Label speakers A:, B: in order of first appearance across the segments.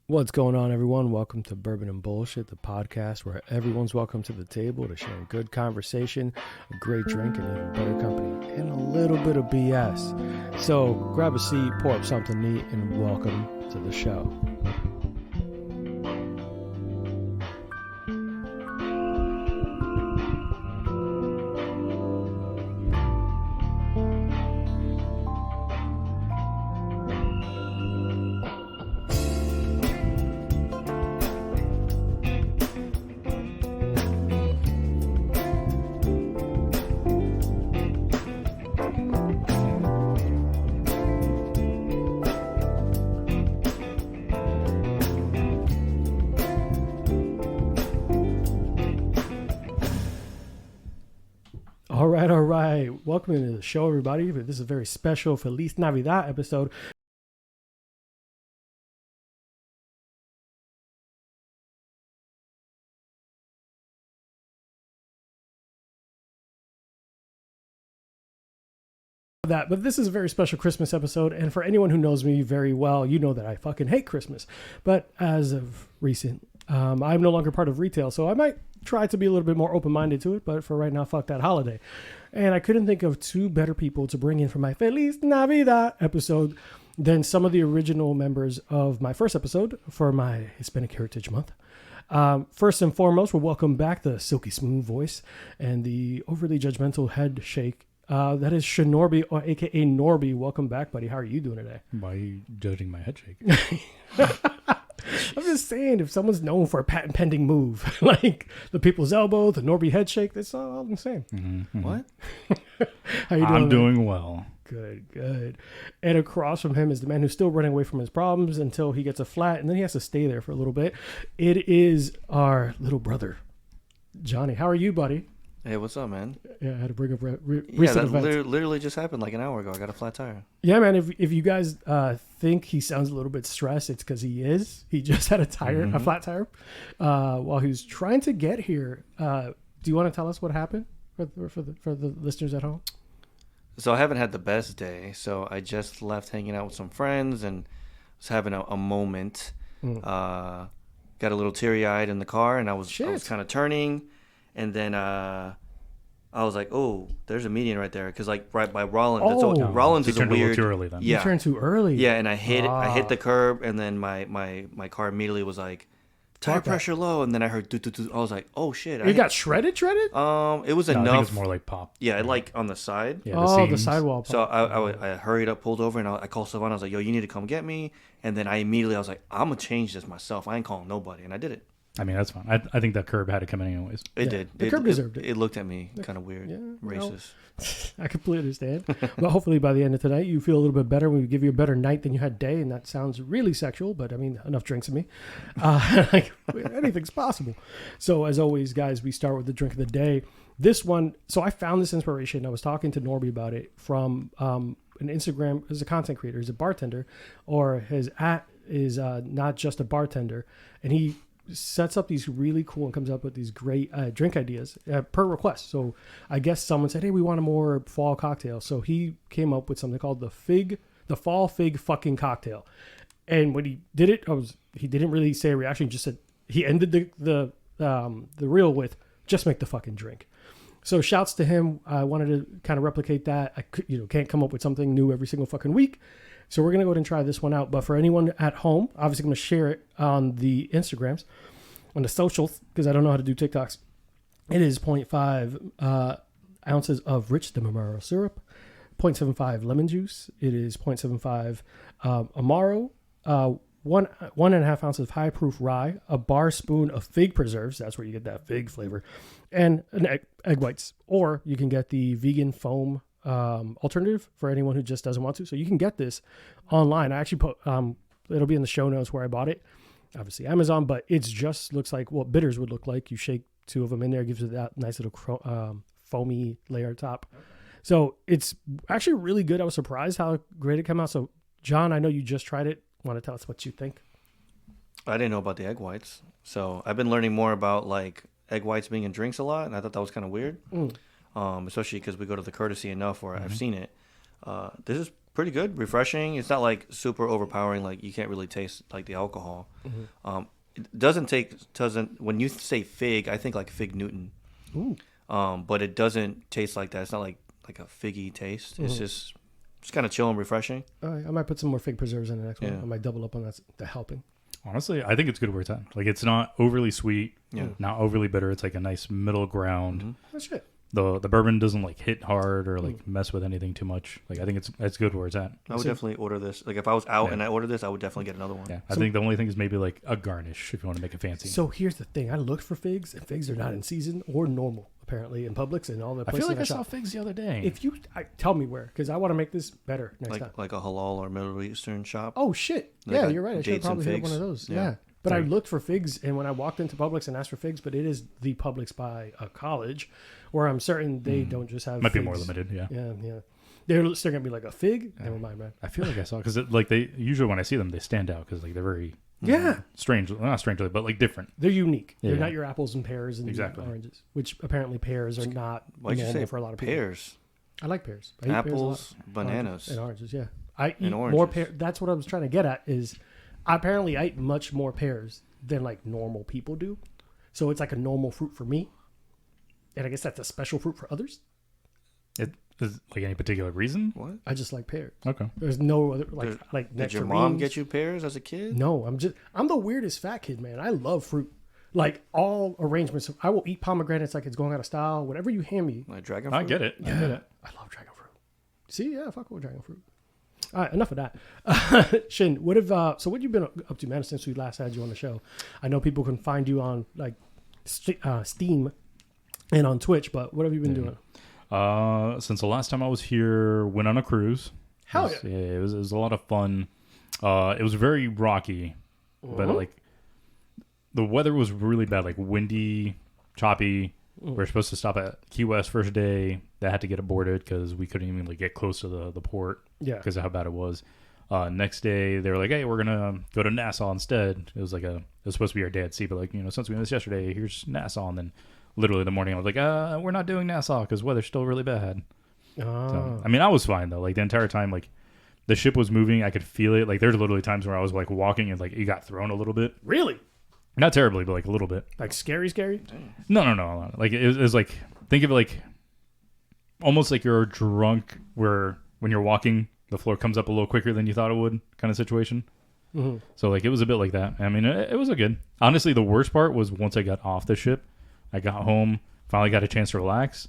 A: What's going on, everyone? Welcome to Bourbon and Bullshit, the podcast where everyone's welcome to the table to share good conversation, a great drink, and even better company, and a little bit of BS. So grab a seat, pour up something neat, and welcome to the show. All right. Welcome to the show, everybody. This is a very special Feliz Navidad episode. But this is a very special Christmas episode, and for anyone who knows me very well, you know that I fucking hate Christmas. But as of recent, I'm no longer part of retail, so I might try to be a little bit more open-minded to it, but for right now, fuck that holiday. And I couldn't think of two better people to bring in for my Feliz Navidad episode than some of the original members of my first episode for my Hispanic Heritage Month. First and foremost, we'll welcome back the silky smooth voice and the overly judgmental head shake. That is Shinorby, or aka Norby. Welcome back, buddy. How are you doing today?
B: Why are you judging my head shake?
A: I'm just saying, if someone's known for a patent pending move, like the people's elbow, the Norby head shake, that's all the same.
B: Mm-hmm.
A: What? How you doing?
B: I'm doing well.
A: Good. And across from him is the man who's still running away from his problems until he gets a flat, and then he has to stay there for a little bit. It is our little brother, Johnny. How are you, buddy?
C: Hey, what's up, man?
A: Yeah, I had to bring up recent
C: that
A: events.
C: literally just happened like an hour ago. I got a flat tire.
A: Yeah, man. If you guys think he sounds a little bit stressed, it's because he is. He just had a flat tire, while he was trying to get here. Do you want to tell us what happened for the listeners at home?
C: So I haven't had the best day. So I just left hanging out with some friends and was having a moment. Got a little teary-eyed in the car, and I was kind of turning. And then I was like, "Oh, there's a median right there," because like right by Rollins. Rollins is a weird.
B: A little too early then.
A: Yeah, you turned too early.
C: Yeah, and I hit the curb, and then my car immediately was like, tire pressure low, and then I heard do. I was like, "Oh shit!"
A: You got shredded.
C: It was enough.
B: I think it's more like pop.
C: Yeah, like on the side.
B: Yeah,
A: the sidewall. Pop.
C: So I hurried up, pulled over, and I called Sylvana. I was like, "Yo, you need to come get me." And then I was like, "I'm gonna change this myself. I ain't calling nobody," and I did it.
B: I mean, that's fine. I think that curb had to come in anyways.
C: It did.
A: The curb deserved it.
C: It looked at me kind of weird.
A: Yeah,
C: racist.
A: I completely understand. But hopefully by the end of tonight, you feel a little bit better. We give you a better night than you had day. And that sounds really sexual, but I mean, enough drinks in me. Anything's possible. So as always, guys, we start with the drink of the day. This one, so I found this inspiration. I was talking to Norby about it from an Instagram, as a content creator, he's a bartender, or his @ is not just a bartender. And he sets up these really cool and comes up with these great drink ideas per request. So I guess someone said, "Hey, we want a more fall cocktail." So he came up with something called the fall fig fucking cocktail. And when he did it, he didn't really say a reaction. He just said he ended the reel with, "Just make the fucking drink." So shouts to him. I wanted to kind of replicate that. I can't come up with something new every single fucking week. So we're going to go ahead and try this one out. But for anyone at home, obviously I'm going to share it on the Instagrams, on the socials, because I don't know how to do TikToks. It is 0.5 ounces of rich demerara syrup, 0.75 lemon juice. It is 0.75 Amaro, 1.5 ounces of high proof rye, a bar spoon of fig preserves. That's where you get that fig flavor, and an egg whites. Or you can get the vegan foam alternative for anyone who just doesn't want to. So you can get this online. I actually put it'll be in the show notes where I bought it, obviously Amazon, but it's just looks like what bitters would look like. You shake two of them in there, gives it that nice little foamy layer top. So it's actually really good. I was surprised how great it came out. So John, I know you just tried it. Want to tell us what you think?
C: I didn't know about the egg whites, so I've been learning more about like egg whites being in drinks a lot, and I thought that was kind of weird. Especially because we go to the Courtesy enough where I've seen it. This is pretty good, refreshing. It's not like super overpowering. Like you can't really taste like the alcohol. It doesn't. When you say fig, I think like fig Newton.
A: Ooh.
C: But it doesn't taste like that. It's not like a figgy taste. It's just kind of chill and refreshing.
A: All right, I might put some more fig preserves in the next one.
C: Yeah.
A: I might double up on that. The helping.
B: Honestly, I think it's good where it's at. Like, it's not overly sweet, not overly bitter. It's like a nice middle ground.
A: That's it.
B: The bourbon doesn't like hit hard or like mess with anything too much. Like, I think it's good where it's at.
C: I would definitely order this. Like if I was out and I ordered this, I would definitely get another one.
B: Yeah, I think the only thing is maybe like a garnish if you want to make it fancy.
A: So here's the thing: I looked for figs, and figs are not in season or normal apparently in Publix and all the
B: I
A: places.
B: feel like I
A: shop.
B: saw figs the other day.
A: If you tell me where, because I want to make this better next time.
C: Like a halal or Middle Eastern shop.
A: Oh shit!
C: They
A: Yeah,
C: got
A: you're right. I should
C: dates and
A: probably hit
C: figs.
A: one of those.
C: Yeah.
A: Yeah. But I looked for figs, and when I walked into Publix and asked for figs, but it is the Publix by a college, where I'm certain they don't just have.
B: Might be
A: figs.
B: more limited, yeah.
A: Yeah. They're still gonna be like a fig. Never mind, man.
B: I feel like I saw because like they usually when I see them they stand out because like they're very strange, not strangely, but like different.
A: They're unique.
B: Yeah.
A: They're not your apples and pears and
B: Exactly.
A: oranges, which apparently pears are not
C: Why'd you
A: normal
C: say
A: for a lot of people.
C: pears?
A: I like pears. I eat pears a lot.
C: Apples, bananas.
A: and oranges. Yeah, I eat
C: oranges.
A: more pears. That's what I was trying to get at. Is apparently I eat much more pears than like normal people do. So it's like a normal fruit for me, and I guess that's a special fruit for others.
B: It is like any particular reason?
C: What?
A: I just like pears.
B: Okay.
A: There's no other like
C: Did your mom
A: nectarines.
C: get you pears as a kid?
A: No, I'm the weirdest fat kid, man. I love fruit. Like all arrangements. I will eat pomegranates like it's going out of style. Whatever you hand me.
C: Like dragon fruit?
B: I get it. I get it.
A: I love dragon fruit. See, yeah, fuck with dragon fruit. All right, enough of that. Shin, what you been up to, man, since we last had you on the show? I know people can find you on like Steam and on Twitch, but what have you been doing?
B: Since the last time I was here, went on a cruise.
A: Hell
B: yeah! It was a lot of fun. It was very rocky, but like the weather was really bad, like windy, choppy. We were supposed to stop at Key West first day. They had to get aborted because we couldn't even like get close to the port.
A: Yeah,
B: because of how bad it was. Next day they were like, "Hey, we're gonna go to Nassau instead." It was supposed to be our day at sea, but like since we missed yesterday, here's Nassau. And then literally the morning I was like, "We're not doing Nassau because weather's still really bad." So, I mean, I was fine though. Like the entire time, like the ship was moving, I could feel it. Like there's literally times where I was like walking and like you got thrown a little bit.
A: Really?
B: Not terribly, but like a little bit.
A: Like scary?
B: No. Like it was like, think of it like almost like you're drunk where when you're walking, the floor comes up a little quicker than you thought it would kind of situation. Mm-hmm. So like it was a bit like that. I mean, it was a good. Honestly, the worst part was once I got off the ship, I got home, finally got a chance to relax,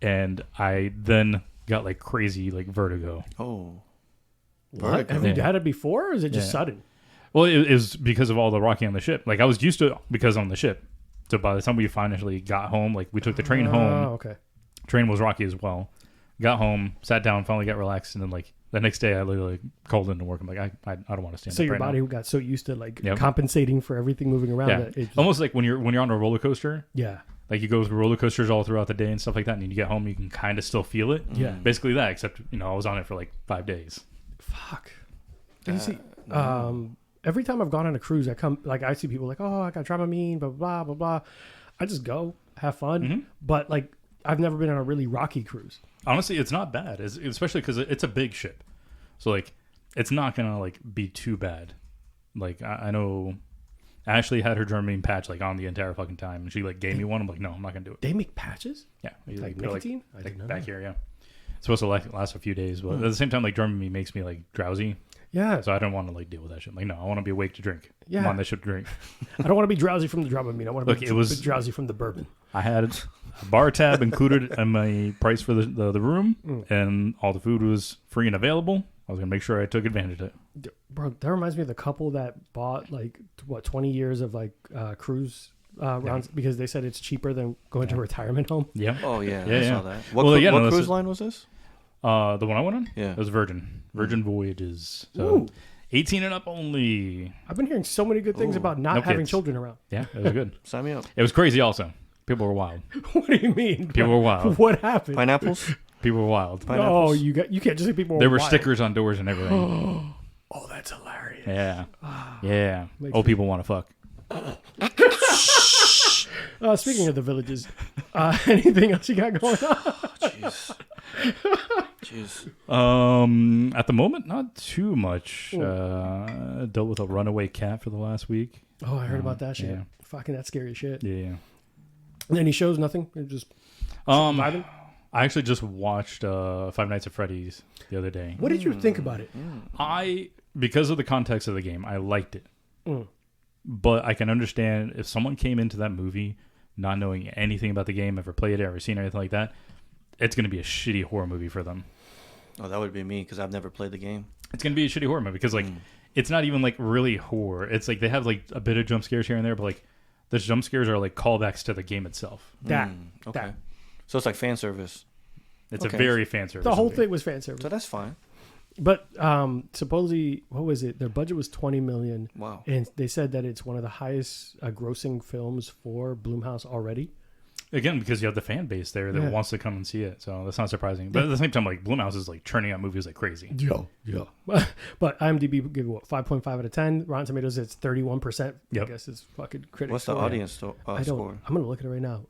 B: and I then got like crazy like vertigo.
C: Oh.
A: What? Have you had it before, or is it just sudden?
B: Well, it was because of all the rocking on the ship. Like I was used to it because on the ship. So by the time we finally got home, like we took the train home.
A: Oh, okay.
B: Train was rocky as well. Got home, sat down, finally got relaxed, and then like the next day I literally called into work. I'm like, I don't want to stand.
A: So
B: up
A: your
B: right
A: body
B: now.
A: got so used to like compensating for everything moving around.
B: Yeah,
A: That it just,
B: almost like when you're on a roller coaster.
A: Yeah.
B: Like you go through roller coasters all throughout the day and stuff like that, and you get home, you can kind of still feel it.
A: Yeah.
B: Basically that, except I was on it for like 5 days.
A: Fuck. And you see, every time I've gone on a cruise, I see people like, oh, I got Dramamine, blah, blah, blah, blah. I just go, have fun. But like, I've never been on a really rocky cruise.
B: Honestly, it's not bad, especially because it's a big ship. So like, it's not gonna like be too bad. Like I know Ashley had her Dramamine patch like on the entire fucking time, and she like gave me one. I'm like, no, I'm not gonna do it.
A: They make patches?
B: Yeah,
A: Like
B: they're,
A: nicotine? I
B: like
A: didn't know
B: back
A: that.
B: here. Yeah, it's supposed to last a few days, but at the same time, like Dramamine makes me like drowsy.
A: Yeah.
B: So I don't want to like deal with that shit. Like, no, I want to be awake to drink.
A: Yeah.
B: I'm on this ship to drink.
A: I don't want to be drowsy from the Dramamine. I want to be drowsy from the bourbon.
B: I had a bar tab included in my price for the room, and all the food was free and available. I was gonna make sure I took advantage of it.
A: Bro, that reminds me of the couple that bought like 20 years of like cruise rounds because they said it's cheaper than going to a retirement home.
B: Yeah.
C: Oh yeah, I saw that. What cruise line was this?
B: The one I went on?
C: Yeah.
B: It was Virgin Voyages. So 18 and up only.
A: I've been hearing so many good things about not having
B: kids.
A: children around.
B: Yeah, it was good.
C: Sign me up.
B: It was crazy also. People were wild.
A: What do you mean?
B: People were wild.
A: What happened?
C: Pineapples?
B: People were wild.
A: No, you can't just say people
B: There
A: were
B: were
A: wild.
B: stickers on doors and everything.
A: Oh, that's hilarious.
B: Yeah. Yeah. Old people want to fuck.
A: Speaking of the villages, anything else you got going on?
C: Jeez. Jeez.
B: At the moment, not too much. Dealt with a runaway cat for the last week.
A: Oh, I heard about that shit.
B: Yeah.
A: Fucking that scary shit.
B: Yeah.
A: And any shows, nothing? You're just vibing?
B: I actually just watched Five Nights at Freddy's the other day.
A: What did you think about it?
B: Because of the context of the game, I liked it. But I can understand if someone came into that movie not knowing anything about the game, ever played it, ever seen anything like that, it's going to be a shitty horror movie for them.
C: Oh, that would be me because I've never played the game.
B: It's going to be a shitty horror movie because, like, it's not even, like, really horror. It's, like, they have, like, a bit of jump scares here and there, but, like, the jump scares are, like, callbacks to the game itself.
C: Okay. So it's like fan service.
B: It's a very fan service
A: The whole
B: movie.
A: thing was fan service.
C: So that's fine.
A: But supposedly, what was it? Their budget was $20 million.
C: Wow.
A: And they said that it's one of the highest grossing films for Blumhouse already.
B: Again, because you have the fan base there that wants to come and see it. So that's not surprising. But at the same time, like, Blumhouse is, like, churning out movies like crazy.
A: Yeah. But IMDb give what, 5.5 out of 10. Rotten Tomatoes, it's 31%.
B: Yep.
A: I guess it's fucking critics.
C: What's the audience score?
A: I'm going to look at it right now.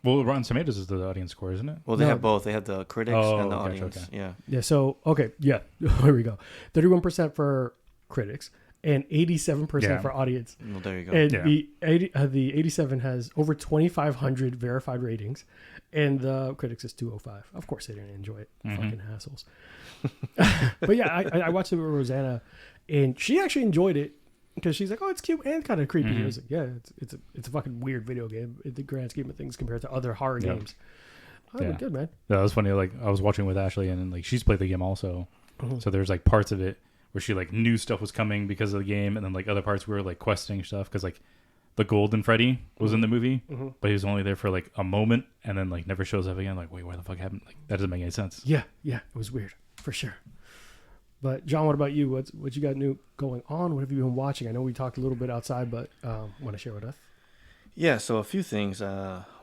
B: Well, Rotten Tomatoes is the audience score, isn't it?
C: Well, they have both. They have the critics and the audience.
B: Okay.
C: Yeah.
A: Yeah, so, okay. Yeah. Here we go. 31% for critics and 87% for audience.
C: Well, there you go.
A: And the 87 has over 2,500 verified ratings, and the critics is 205. Of course, they didn't enjoy it. Fucking assholes. But yeah, I watched it with Rosanna, and she actually enjoyed it because she's like, "Oh, it's cute and kind of creepy." I was like, "Yeah, it's a fucking weird video game in the grand scheme of things compared to other horror games." Oh, good, man.
B: Yeah, that was funny. Like, I was watching with Ashley, and like she's played the game also, so there's like parts of it where she like knew stuff was coming because of the game, and then like other parts we were like questioning stuff because like the Golden Freddy was in the movie, but he was only there for like a moment and then like never shows up again. Like, wait, where the fuck happened? Like, that doesn't make any sense.
A: Yeah, it was weird for sure. But John, what about you? What you got new going on? What have you been watching? I know we talked a little bit outside, but want to share with us?
C: Yeah, so a few things,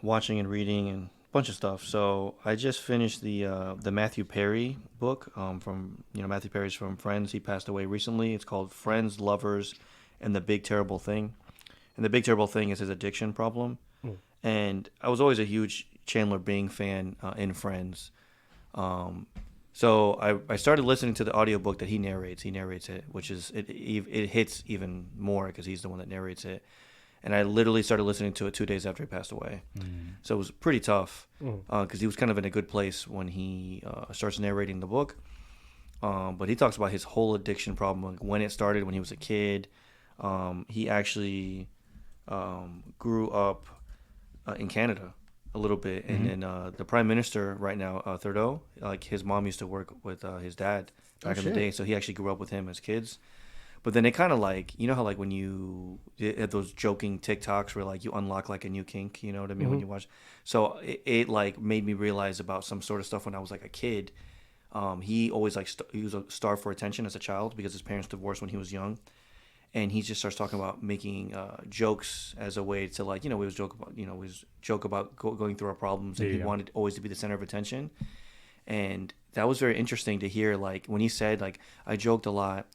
C: watching and reading and a bunch of stuff. So I just finished the Matthew Perry book from Matthew Perry's from Friends. He passed away recently. It's called Friends, Lovers, and the Big Terrible Thing. And the big terrible thing is his addiction problem. And I was always a huge Chandler Bing fan in Friends. So I started listening to the audiobook that he narrates. He narrates it, which is it hits even more because he's the one that narrates it. And I literally started listening to it 2 days after he passed away. So it was pretty tough because he was kind of in a good place when he starts narrating the book. But he talks about his whole addiction problem, like when it started when he was a kid. He actually grew up in Canada a little bit, and then the Prime Minister right now, Trudeau, like his mom used to work with his dad back in the day, so he actually grew up with him as kids. But then it kind of like, you know how like when you have those joking TikToks where like you unlock like a new kink, you know what I mean, when you watch. So it like made me realize about some sort of stuff when I was like a kid. He always like he was starved for attention as a child because his parents divorced when he was young. And he just starts talking about making jokes as a way to like, we always joke about going through our problems, and he wanted always to be the center of attention. And that was very interesting to hear. Like when he said like, I joked a lot,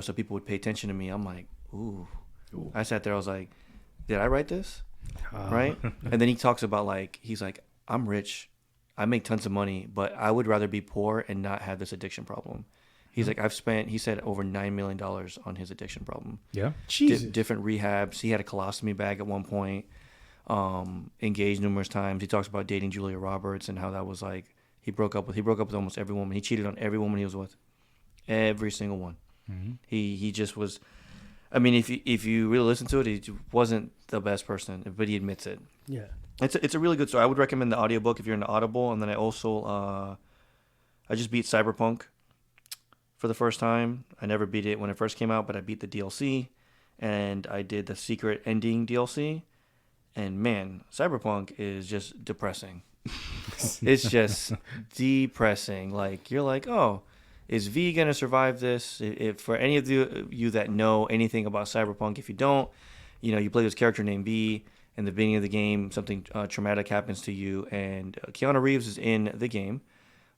C: so people would pay attention to me. I'm like, ooh. I sat there. I was like, did I write this? Right. And then he talks about like, he's like, I'm rich. I make tons of money, but I would rather be poor and not have this addiction problem. He's like, he said over $9 million on his addiction problem.
B: Yeah.
A: Jesus.
C: Different rehabs. He had a colostomy bag at one point, engaged numerous times. He talks about dating Julia Roberts and how that was like, he broke up with almost every woman. He cheated on every woman he was with. Every single one. He just was, I mean, if you really listen to it, he wasn't the best person, but he admits it.
A: Yeah.
C: It's a really good story. I would recommend the audiobook if you're into Audible. And then I also, I just beat Cyberpunk for the first time. I never beat it when it first came out, but I beat the DLC, and I did the secret ending DLC. And man, Cyberpunk is just depressing. It's just depressing. Like you're like, oh, is V gonna survive this? If for any of you that know anything about Cyberpunk, if you don't, you play this character named V. In the beginning of the game, something traumatic happens to you, and Keanu Reeves is in the game.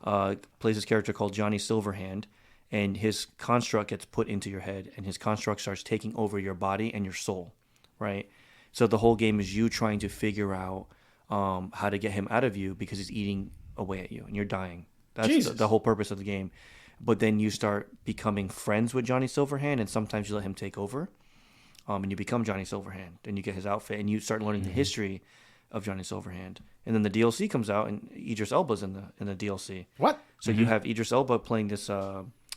C: Plays this character called Johnny Silverhand. And his construct gets put into your head, and his construct starts taking over your body and your soul, right? So the whole game is you trying to figure out how to get him out of you because he's eating away at you, and you're dying, That's the whole purpose of the game. But then you start becoming friends with Johnny Silverhand, and sometimes you let him take over, and you become Johnny Silverhand, and you get his outfit, and you start learning the history of Johnny Silverhand. And then the DLC comes out, and Idris Elba's in the DLC.
A: What?
C: So you have Idris Elba playing this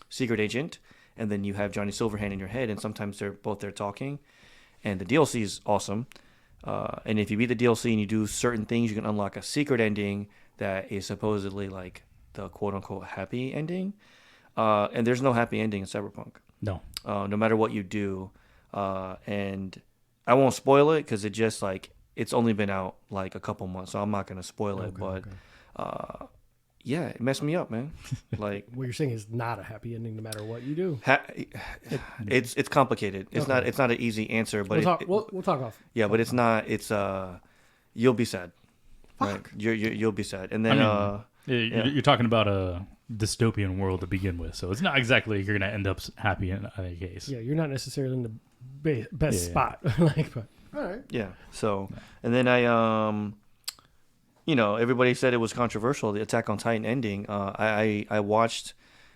C: secret agent, and then you have Johnny Silverhand in your head, and sometimes they're both there talking. And the DLC is awesome. And if you beat the DLC and you do certain things, you can unlock a secret ending that is supposedly like the quote-unquote happy ending. And there's no happy ending in Cyberpunk.
B: No.
C: No matter what you do. And I won't spoil it because it just like it's only been out like a couple months, so I'm not gonna spoil it. But yeah, it messed me up, man. Like
A: what you're saying is not a happy ending, no matter what you do.
C: It's complicated. It's not an easy answer, but
A: we'll talk off.
C: Yeah, but it's not. It's you'll be sad.
A: Fuck.
C: Right? You'll be sad, and then
B: you're talking about a dystopian world to begin with, so it's not exactly you're gonna end up happy in either case.
A: Yeah, you're not necessarily in the best spot. Like, but all right.
C: Yeah. So, and then I everybody said it was controversial, the Attack on Titan ending. I watched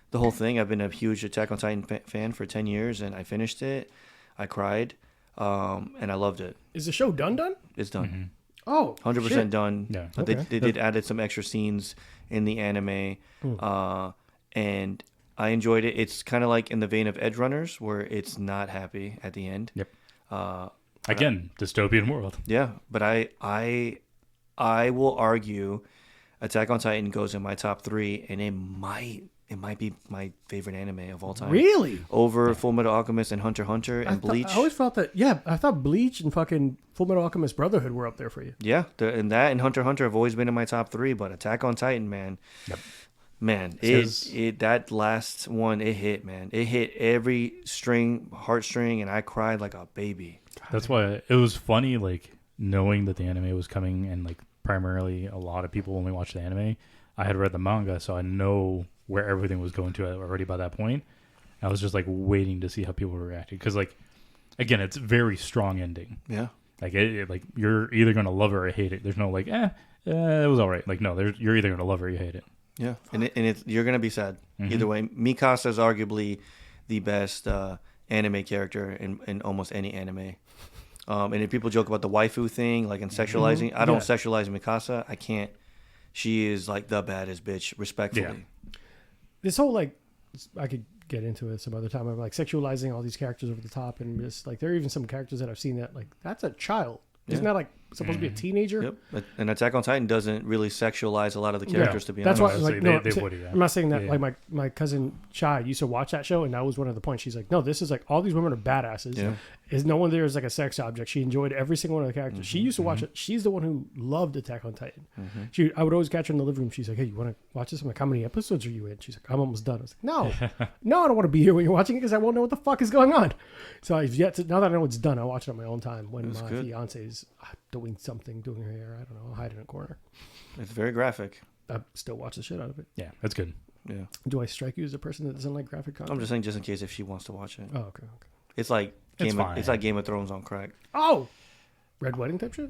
C: the whole thing. I've been a huge Attack on Titan fan for 10 years, and I finished it. I cried, and I loved it.
A: Is the show done?
C: It's done.
B: Mm-hmm.
A: Oh,
C: 100%
A: shit.
C: done.
B: Yeah.
C: They
A: Okay.
C: did added some extra scenes in the anime, and I enjoyed it. It's kind of like in the vein of Edge Runners, where it's not happy at the end.
B: Yep. Again, dystopian world.
C: Yeah, but I will argue Attack on Titan goes in my top 3, and it might be my favorite anime of all time.
A: Really?
C: Over Full Metal Alchemist and Hunter x Hunter and Bleach.
A: I always felt that. Yeah, I thought Bleach and fucking Full Metal Alchemist Brotherhood were up there for you.
C: Yeah, and that and Hunter x Hunter have always been in my top 3, but Attack on Titan, man.
B: Yep.
C: Man, that last one, it hit, man. It hit every heartstring, and I cried like a baby.
B: That's why it was funny, like knowing that the anime was coming, and like primarily a lot of people only watch the anime. I had read the manga, so I know where everything was going to already by that point. I was just like waiting to see how people were reacting, because like again, it's a very strong ending.
C: Yeah,
B: like like you're either gonna love it or hate it. There's no like it was all right. Like no, you're either gonna love it or you hate it.
C: Yeah, and it's you're gonna be sad either way. Mikasa is arguably the best anime character in almost any anime. And if people joke about the waifu thing, like in sexualizing, I don't sexualize Mikasa. I can't. She is like the baddest bitch, respectfully.
A: Yeah. This whole like, I could get into it some other time. I'm like sexualizing all these characters over the top, and just like there are even some characters that I've seen that like that's a child. Isn't that like supposed to be a teenager?
C: Yep. And Attack on Titan doesn't really sexualize a lot of the characters, to be honest.
A: That's why, like, no,
B: they would, yeah.
A: I'm not saying that. Like my cousin Chai used to watch that show, and that was one of the points. She's like, no, this is like all these women are badasses.
C: Yeah.
A: Is no one there is like a sex object. She enjoyed every single one of the characters. She used to watch it. She's the one who loved Attack on Titan. I would always catch her in the living room. She's like, hey, you want to watch this? I'm like, how many episodes are you in? She's like, I'm almost done. I was like, no, I don't want to be here when you're watching it because I won't know what the fuck is going on. So I've yet to, now that I know it's done, I'll watch it on my own time when my fiance is doing something, doing her hair. I don't know. I'll hide in a corner.
C: It's very graphic.
A: I still watch the shit out of it.
B: Yeah, that's good.
C: Yeah.
A: Do I strike you as a person that doesn't like graphic content?
C: I'm just saying, just in case if she wants to watch it.
A: Oh, okay.
C: It's like Game of Thrones on crack.
A: Oh, Red Wedding type shit.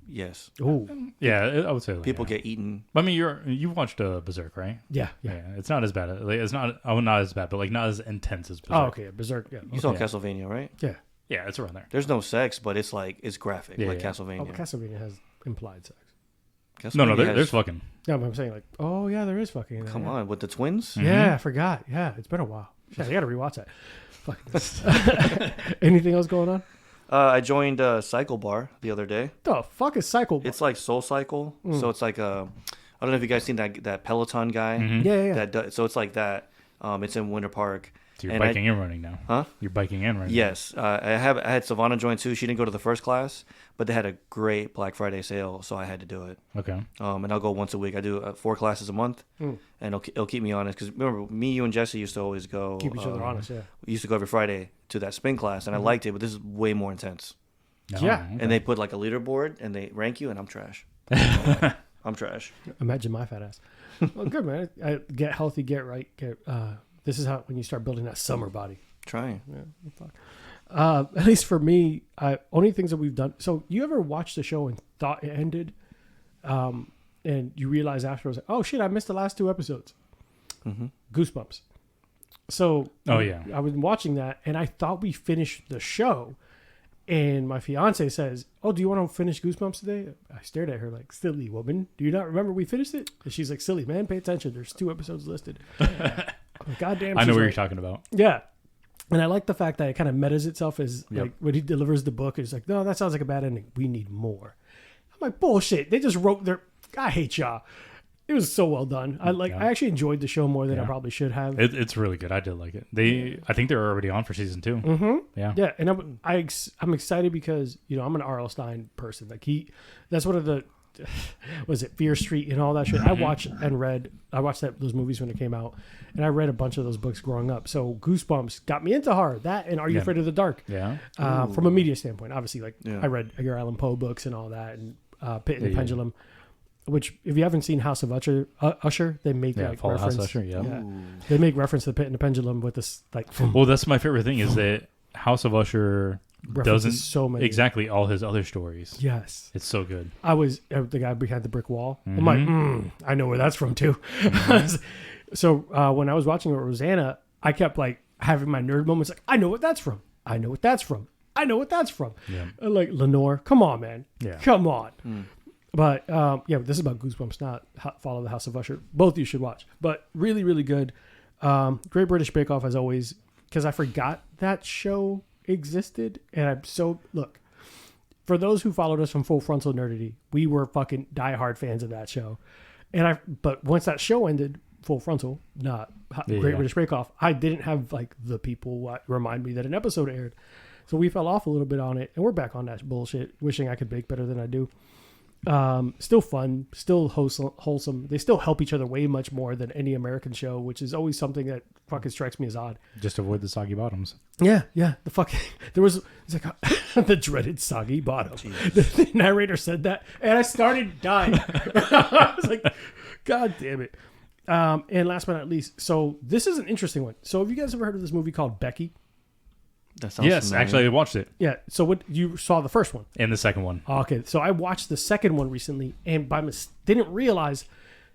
C: Yes.
A: Oh,
B: Yeah, I would say
C: People get eaten.
B: I mean, you've watched Berserk, right?
A: yeah.
B: It's not as bad. Like, it's not as bad, but like not as intense as Berserk.
A: Oh, okay. Berserk. Yeah.
C: You saw Castlevania, right?
A: Yeah.
B: Yeah, it's around there.
C: There's no sex, but it's like it's graphic, like Castlevania.
A: Oh, but Castlevania has implied sex.
B: No, there's fucking.
A: Yeah, but I'm saying like, oh yeah, there is fucking. In there,
C: Come on, with the twins?
A: Yeah, I forgot. Yeah, it's been a while. Yeah, you got to rewatch that. Fucking. Anything else going on?
C: I joined Cycle Bar the other day.
A: The fuck is Cycle Bar?
C: It's like Soul Cycle, so it's like I don't know if you guys seen that Peloton guy.
A: Yeah.
C: So it's like that. It's in Winter Park.
B: So you're biking and running now.
C: Huh?
B: You're biking and running.
C: Yes. I had Sylvana join too. She didn't go to the first class, but they had a great Black Friday sale, so I had to do it.
B: Okay.
C: And I'll go once a week. I do 4 classes a month, and it'll keep me honest. Because remember, me, you, and Jesse used to always go.
A: Keep each other honest, yeah.
C: We used to go every Friday to that spin class, and I liked it, but this is way more intense.
B: No,
A: Yeah.
B: okay.
C: And they put like a leaderboard, and they rank you, and I'm trash. I'm trash.
A: Imagine my fat ass. Well, good, man. Get healthy, get right. This is how when you start building that summer body.
C: Trying.
A: Yeah, fuck. At least for me, only things that we've done. So you ever watched the show and thought it ended, and you realize afterwards, oh shit, I missed the last 2 episodes. Goosebumps. So
B: Oh yeah.
A: I was watching that, and I thought we finished the show. And my fiance says, "Oh, do you want to finish Goosebumps today?" I stared at her like, "Silly woman, do you not remember we finished it?" And she's like, "Silly man, pay attention. There's 2 episodes listed." I'm like, God damn.
B: I know what
A: right.
B: you're talking about.
A: Yeah. And I like the fact that it kind of metas itself as
B: Yep.
A: like when he delivers the book, it's like, "No, that sounds like a bad ending. We need more." I'm like, bullshit. They just wrote their. I hate y'all. It was so well done. I actually enjoyed the show more than I probably should have.
B: It's really good. I did like it. I think they're already on for season 2.
A: Mm-hmm.
B: Yeah.
A: Yeah, and I'm excited because I'm an R.L. Stine person. Like that's one of the was it Fear Street and all that shit. I watched those movies when it came out, and I read a bunch of those books growing up. So Goosebumps got me into horror. That and Are You Afraid of the Dark?
B: Yeah.
A: From a media standpoint, obviously, I read Edgar Allan Poe books and all that, and Pit and the Pendulum. Which, if you haven't seen House of Usher, they make
B: Fall
A: reference.
B: House Usher, yeah.
A: They make reference to the Pit and the Pendulum with this
B: Well, that's my favorite thing is that House of Usher doesn't
A: so many
B: exactly all his other stories.
A: Yes,
B: it's so good.
A: I was the guy behind the brick wall. I'm like, I know where that's from too. So when I was watching it with Rosanna, I kept like having my nerd moments. Like, I know what that's from. I know what that's from. I know what that's from.
B: Yeah.
A: Like Lenore, come on, man.
B: Yeah.
A: Come on. But this is about Goosebumps, not Follow the House of Usher. Both you should watch. But really, really good. Great British Bake Off as always, because I forgot that show existed, and I'm so look. For those who followed us from Full Frontal Nerdity, we were fucking diehard fans of that show, but once that show ended, Full Frontal, not Great British Bake Off, I didn't have like the people remind me that an episode aired, so we fell off a little bit on it, and we're back on that bullshit, wishing I could bake better than I do. Still fun, still wholesome. They still help each other way much more than any American show, which is always something that fucking strikes me as odd.
B: Just avoid the soggy bottoms.
A: Yeah. The fucking it's like the dreaded soggy bottom. The narrator said that, and I started dying. I was like, God damn it. And last but not least, so this is an interesting one. So have you guys ever heard of this movie called Becky?
C: That sounds
B: yes,
C: familiar.
B: actually, I watched it.
A: Yeah. So what you saw the first one
B: And the second one.
A: Okay. So I watched the second one recently, and didn't realize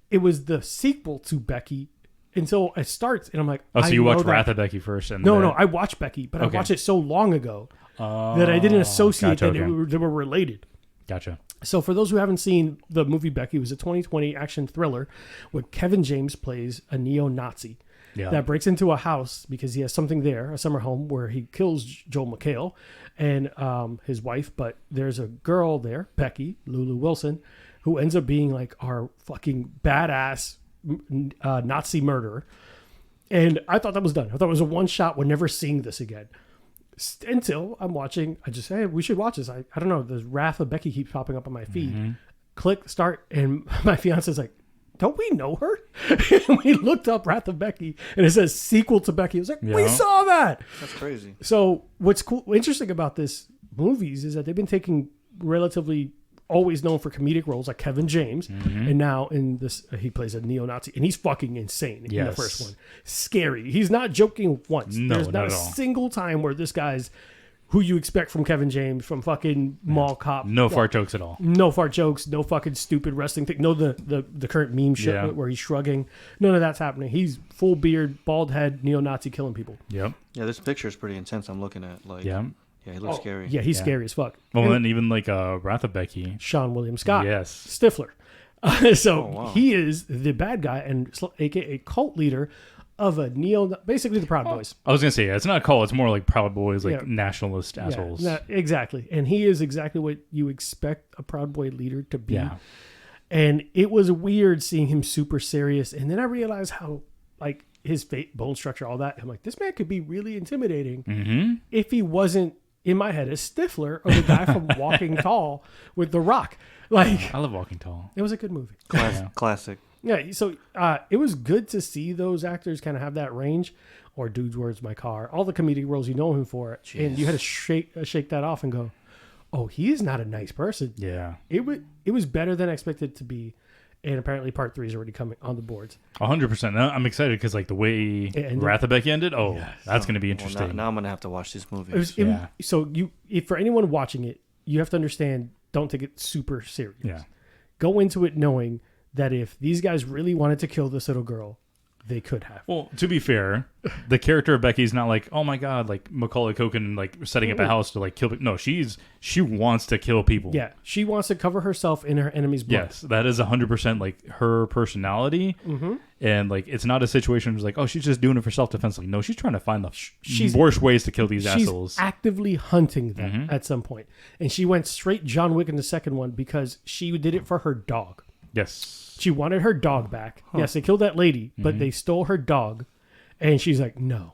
A: it was the sequel to Becky until it starts, and I'm like,
B: oh, so you watched Wrath of Becky first? And
A: no, I watched Becky, but I watched it so long ago that I didn't associate that they were related.
B: Gotcha.
A: So for those who haven't seen the movie Becky, it was a 2020 action thriller where Kevin James plays a neo-Nazi.
B: Yeah.
A: That breaks into a house because he has something there, a summer home, where he kills Joel McHale and his wife. But there's a girl there, Becky, Lulu Wilson, who ends up being like our fucking badass Nazi murderer. And I thought that was done. I thought it was a one shot. We're never seeing this again. Until I'm watching, I just say, hey, we should watch this. I don't know. The Wrath of Becky keeps popping up on my feed. Click, start, and my fiance's like, don't we know her? And we looked up Wrath of Becky, and it says sequel to Becky. I was like, we saw that.
C: That's crazy.
A: So what's interesting about this movies is that they've been taking relatively always known for comedic roles like Kevin James, and now in this he plays a neo-Nazi, and he's fucking insane in the first one. Scary. He's not joking once.
B: No,
A: There's not a single time where this guy's who you expect from Kevin James, from fucking Mall Cop.
B: No fart jokes at all.
A: No fart jokes. No fucking stupid wrestling thing. No the current meme shit where he's shrugging. None of that's happening. He's full beard, bald head, neo-Nazi killing people.
B: Yep.
C: Yeah, this picture is pretty intense. I'm looking at
B: Yeah,
C: he looks scary.
A: Yeah, he's scary as fuck.
B: Well, and then even like Wrath of Becky.
A: Sean William Scott.
B: Yes.
A: Stifler. He is the bad guy and aka cult leader of basically the Proud Boys.
B: I was gonna say it's not a cult. It's more like Proud Boys, like nationalist assholes.
A: Yeah, exactly. And he is exactly what you expect a Proud Boy leader to be.
B: Yeah.
A: And it was weird seeing him super serious. And then I realized how like his bone structure, all that. I'm like, this man could be really intimidating if he wasn't, in my head, a Stifler or the guy from Walking Tall with The Rock. Like,
B: I love Walking Tall.
A: It was a good movie.
C: Classic.
A: Yeah, so it was good to see those actors kind of have that range, or Dude's Where's My Car, all the comedic roles you know him for, and you had to shake that off and go, oh, he is not a nice person.
B: Yeah,
A: it was better than I expected it to be, and apparently part 3 is already coming on the boards.
B: 100%. I'm excited because like the way Wrath of Becky ended. Oh, that's going to be interesting.
C: Well, now I'm going to have to watch this movie.
A: So if for anyone watching it, you have to understand, don't take it super serious.
B: Yeah,
A: go into it knowing that if these guys really wanted to kill this little girl, they could have.
B: Well, to be fair, the character of Becky's not like, oh my god, like Macaulay Culkin, like setting up a house to like kill people. No, she wants to kill people.
A: Yeah, she wants to cover herself in her enemy's blood.
B: Yes, that is 100% like her personality. And like, it's not a situation where it's like, oh, she's just doing it for self-defense. Like, no, she's trying to find the worst ways to kill these assholes.
A: She's actively hunting them at some point. And she went straight John Wick in the second one because she did it for her dog.
B: Yes.
A: She wanted her dog back. Yes, they killed that lady, but they stole her dog. And she's like, no.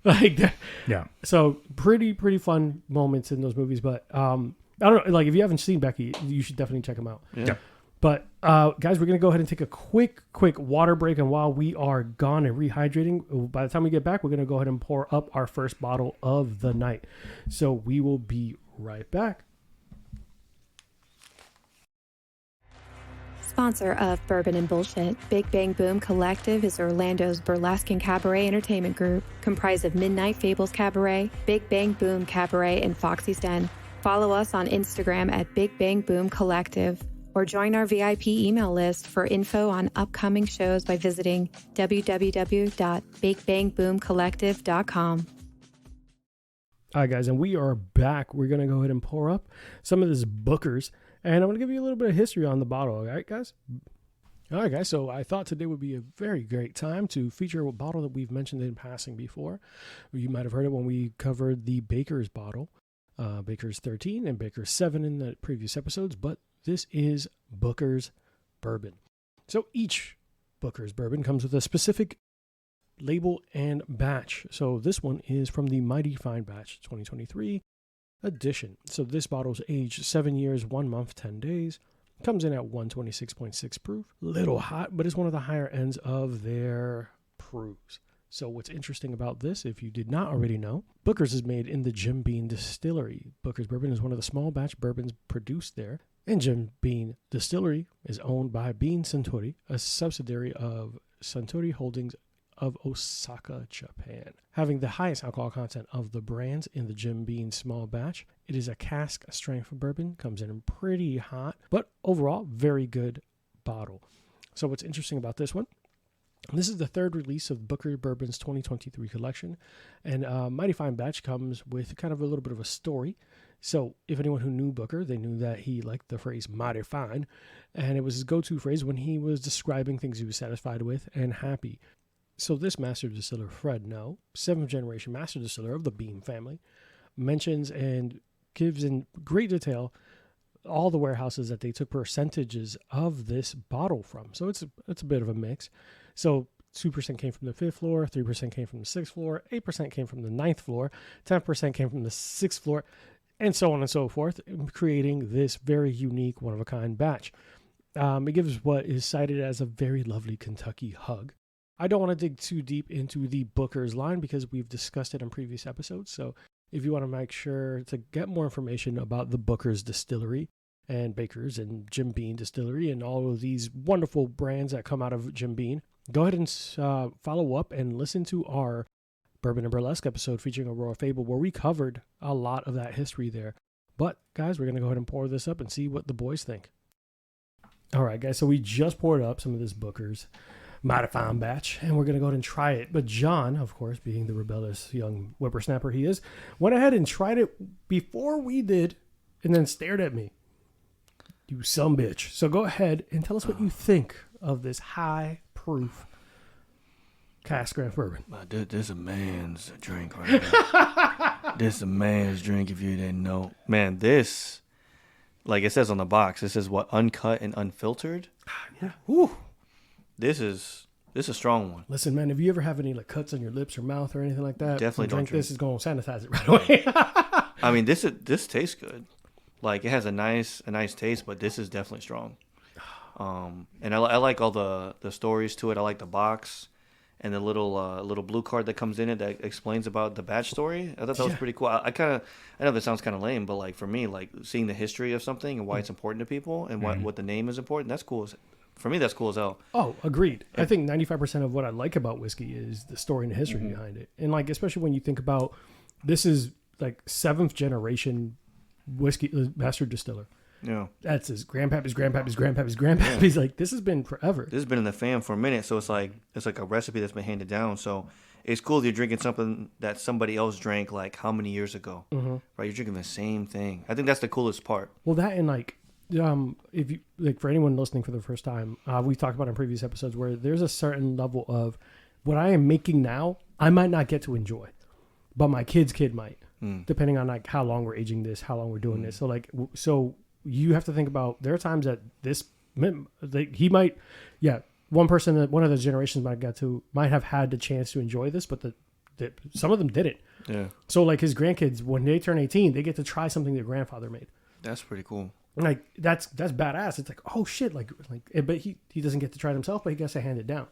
A: Like that.
B: Yeah.
A: So pretty fun moments in those movies. But I don't know. Like, if you haven't seen Becky, you should definitely check them out.
B: Yeah.
A: But guys, we're going to go ahead and take a quick water break. And while we are gone and rehydrating, by the time we get back, we're going to go ahead and pour up our first bottle of the night. So we will be right back.
D: Sponsor of Bourbon and Bullshit, Big Bang Boom Collective is Orlando's burlesque and cabaret entertainment group, comprised of Midnight Fables Cabaret, Big Bang Boom Cabaret, and Foxy's Den. Follow us on Instagram at Big Bang Boom Collective, or join our VIP email list for info on upcoming shows by visiting www.bigbangboomcollective.com.
A: All right, guys, and we are back. We're going to go ahead and pour up some of this Booker's. And I'm going to give you a little bit of history on the bottle. All right, guys? All right, guys. So I thought today would be a very great time to feature a bottle that we've mentioned in passing before. You might have heard it when we covered the Baker's bottle, Baker's 13 and Baker's 7 in the previous episodes. But this is Booker's Bourbon. So each Booker's Bourbon comes with a specific label and batch. So this one is from the Mighty Fine Batch 2023 edition. So this bottle's aged 7 years, 1 month, 10 days. Comes in at 126.6 proof. Little hot, but it's one of the higher ends of their proofs. So what's interesting about this, if you did not already know, Booker's is made in the Jim Beam Distillery. Booker's Bourbon is one of the small batch bourbons produced there. And Jim Beam Distillery is owned by Beam Suntory, a subsidiary of Suntory Holdings of Osaka, Japan. Having the highest alcohol content of the brands in the Jim Beam small batch, it is a cask strength bourbon, comes in pretty hot, but overall, very good bottle. So what's interesting about this one, this is the third release of Booker Bourbon's 2023 collection, and Mighty Fine Batch comes with kind of a little bit of a story. So if anyone who knew Booker, they knew that he liked the phrase mighty fine, and it was his go-to phrase when he was describing things he was satisfied with and happy. So this master distiller, Fred No, 7th generation master distiller of the Beam family, mentions and gives in great detail all the warehouses that they took percentages of this bottle from. So it's a bit of a mix. So 2% came from the 5th floor, 3% came from the 6th floor, 8% came from the 9th floor, 10% came from the 6th floor, and so on and so forth, creating this very unique, one-of-a-kind batch. It gives what is cited as a very lovely Kentucky hug. I don't want to dig too deep into the Booker's line because we've discussed it in previous episodes. So if you want to make sure to get more information about the Booker's Distillery and Baker's and Jim Beam Distillery and all of these wonderful brands that come out of Jim Beam, go ahead and follow up and listen to our Bourbon and Burlesque episode featuring Aurora Fable, where we covered a lot of that history there. But guys, we're going to go ahead and pour this up and see what the boys think. All right, guys. So we just poured up some of this Booker's Mighty Fine Batch, and we're going to go ahead and try it. But John, of course, being the rebellious young whippersnapper he is, went ahead and tried it before we did and then stared at me. You sumbitch. So go ahead and tell us what you think of this high proof cask strength bourbon.
C: This is a man's drink right now. This is a man's drink if you didn't know. Man, this, like it says on the box, this is what, uncut and unfiltered?
A: Yeah.
C: Whew. This is a strong one.
A: Listen, man, if you ever have any like cuts on your lips or mouth or anything like that,
C: definitely don't drink
A: this. Is going to sanitize it right away.
C: I mean, this tastes good. Like it has a nice taste, but this is definitely strong. And I like all the stories to it. I like the box and the little blue card that comes in it that explains about the batch story. I thought that was pretty cool. I know this sounds kind of lame, but like for me, like seeing the history of something and why it's important to people and what the name is important, that's cool. For me, that's cool as hell.
A: Oh, agreed. I think 95% of what I like about whiskey is the story and the history behind it. And like, especially when you think about, this is like 7th generation whiskey master distiller.
C: Yeah.
A: That's his grandpappy's grandpappy's grandpappy's grandpappy's. Like, this has been forever.
C: This has been in the fam for a minute, so it's like a recipe that's been handed down. So it's cool if you're drinking something that somebody else drank like how many years ago, right? You're drinking the same thing. I think that's the coolest part.
A: Well, that and like, if you like, for anyone listening for the first time, we've talked about in previous episodes where there's a certain level of what I am making now, I might not get to enjoy, but my kid's kid might, depending on like how long we're aging this, how long we're doing this. So like, so you have to think about, there are times that this, like, he might, one person that one of those generations might have had the chance to enjoy this, but some of them didn't.
C: Yeah.
A: So like his grandkids, when they turn 18, they get to try something their grandfather made.
C: That's pretty cool.
A: Like that's badass. It's like, oh shit, like, but he doesn't get to try it himself, but he gets to hand it down.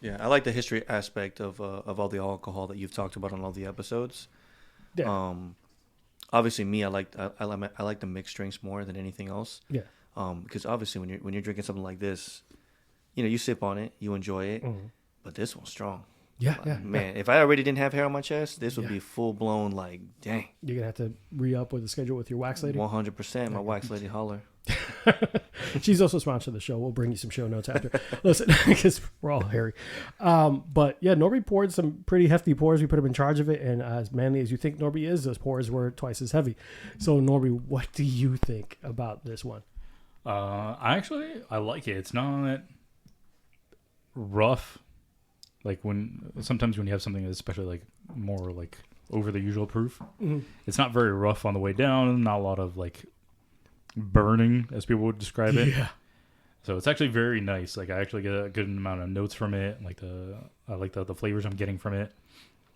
C: Yeah, I like the history aspect of all the alcohol that you've talked about on all the episodes.
A: Yeah.
C: Obviously, me, I like the mixed drinks more than anything else.
A: Yeah.
C: Because obviously, when you're drinking something like this, you know, you sip on it, you enjoy it, but this one's strong.
A: Yeah,
C: like, man, if I already didn't have hair on my chest, this would be full blown. Like, dang.
A: You're gonna have to re-up with the schedule with your wax lady.
C: 100%, my wax lady holler.
A: She's also sponsored the show. We'll bring you some show notes after. Listen, because we're all hairy. But yeah, Norby poured some pretty hefty pours. We put him in charge of it, and as manly as you think Norby is, those pours were twice as heavy. So Norby, what do you think about this one?
B: I like it. It's not rough. Like sometimes when you have something that's especially like more like over the usual proof, it's not very rough on the way down. Not a lot of like burning, as people would describe it. Yeah. So it's actually very nice. Like I actually get a good amount of notes from it. I like the flavors I'm getting from it.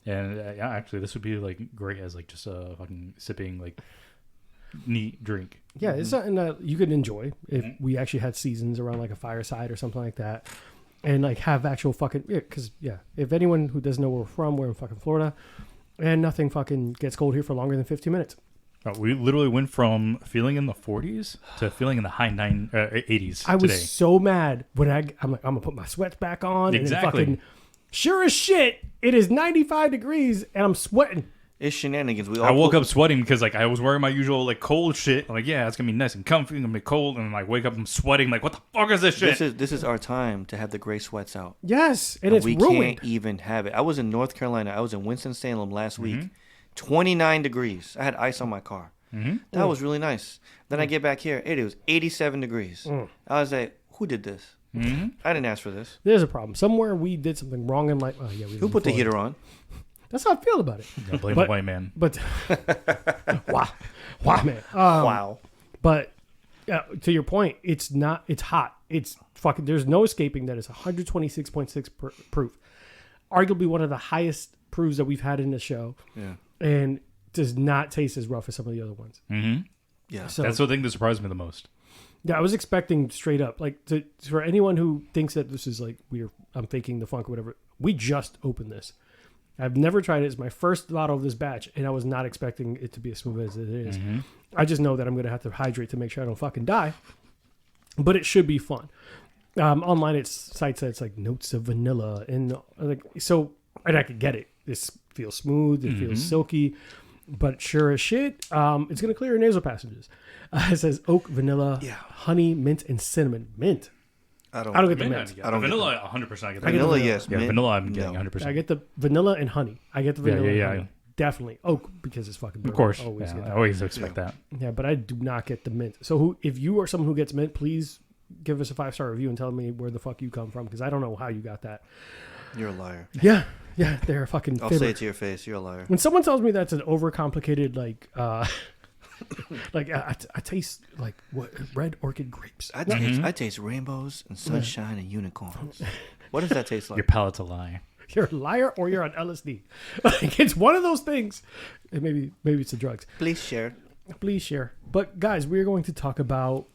B: And yeah, actually this would be like great as like just a fucking sipping like neat drink.
A: Yeah, it's something that you could enjoy if we actually had seasons around like a fireside or something like that. And like have actual fucking, because if anyone who doesn't know where we're in fucking Florida, and nothing fucking gets cold here for longer than 15 minutes.
B: We literally went from feeling in the 40s to feeling in the high 80s.
A: I was so mad when I'm like, I'm gonna put my sweats back on.
B: Exactly.
A: And then fucking, sure as shit, it is 95 degrees and I'm sweating.
C: It's shenanigans.
B: I woke up sweating because like I was wearing my usual like cold shit. I'm like, yeah, it's gonna be nice and comfy. It's gonna be cold, and like wake up, I'm sweating. Like, what the fuck is this shit?
C: This is our time to have the gray sweats out.
A: Yes, and it's ruined.
C: We can't even have it. I was in North Carolina. I was in Winston-Salem last week. 29 degrees. I had ice on my car. That was really nice. Then I get back here. It was 87 degrees. I was like, who did this? I didn't ask for this.
A: There's a problem. Somewhere we did something wrong in life. Oh, yeah,
C: who put the heater on?
A: That's how I feel about it.
B: Yeah, blame the white man.
A: But wow, man.
C: Wow.
A: But to your point, it's not. It's hot. It's fucking. There's no escaping that. It's 126.6 proof. Arguably one of the highest proofs that we've had in the show.
C: Yeah.
A: And does not taste as rough as some of the other ones.
C: Yeah.
B: So that's the thing that surprised me the most.
A: Yeah, I was expecting straight up, like for anyone who thinks that this is like I'm faking the funk or whatever. We just opened this. I've never tried it. It's my first bottle of this batch, and I was not expecting it to be as smooth as it is. I just know that I'm going to have to hydrate to make sure I don't fucking die. But it should be fun. Online, it cites that it's like notes of vanilla, and like so, and I could get it. This feels smooth. It feels silky, but sure as shit, it's going to clear your nasal passages. It says oak, vanilla, honey, mint, and cinnamon. Mint.
C: I don't
A: get the mint.
C: I don't
B: vanilla. 100%. I get
C: vanilla. Yes.
B: Yeah,
C: mint,
B: vanilla. I'm getting 100%.
A: I get the vanilla and honey. I get the vanilla.
B: Yeah.
A: And honey. Definitely oak because it's fucking. Bourbon.
B: Of course.
A: Always get that.
B: I always expect that.
A: Yeah, but I do not get the mint. So if you are someone who gets mint, please give us a 5-star review and tell me where the fuck you come from, because I don't know how you got that.
C: You're a liar.
A: Yeah, they're a fucking.
C: I'll say it to your face. You're a liar.
A: When someone tells me that's an overcomplicated like I taste like what red orchid grapes.
C: I taste rainbows and sunshine and unicorns. What does that taste like?
B: Your palate's a lie.
A: You're a liar or you're on LSD. Like, it's one of those things. And maybe it's the drugs.
C: Please share.
A: But guys, we're going to talk about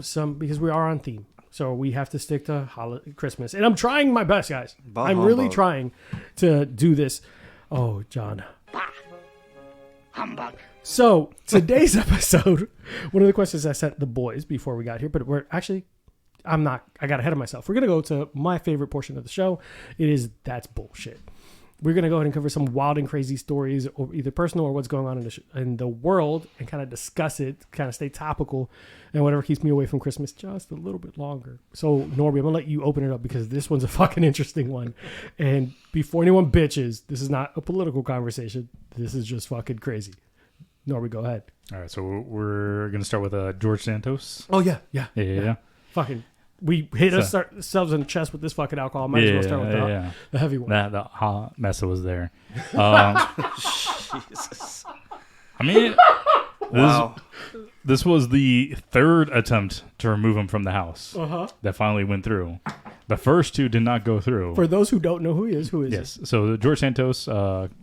A: some, because we are on theme. So we have to stick to Christmas. And I'm trying my best, guys. I'm really trying to do this. Oh, John.
E: Humbug.
A: So today's episode, one of the questions I sent the boys before we got here, but we're actually, I got ahead of myself. We're going to go to my favorite portion of the show. It is That's Bullshit. we're going to go ahead and cover some wild and crazy stories, or either personal or what's going on in the world, and kind of discuss it, kind of stay topical, and whatever keeps me away from Christmas just a little bit longer. So, Norby, I'm going to let you open it up because this one's a fucking interesting one. And before anyone bitches, this is not a political conversation. This is just fucking crazy. Norby, go ahead.
B: All right, so we're going to start with George Santos.
A: Oh, yeah. Fucking, we hit ourselves in the chest with this fucking alcohol. Might as well start with the heavy one.
B: The hot mess that was there.
C: Jesus.
B: I mean,
C: Wow.
B: this was the third attempt to remove him from the House that finally went through. The first two did not go through.
A: For those who don't know who he is,
B: yes. So George Santos,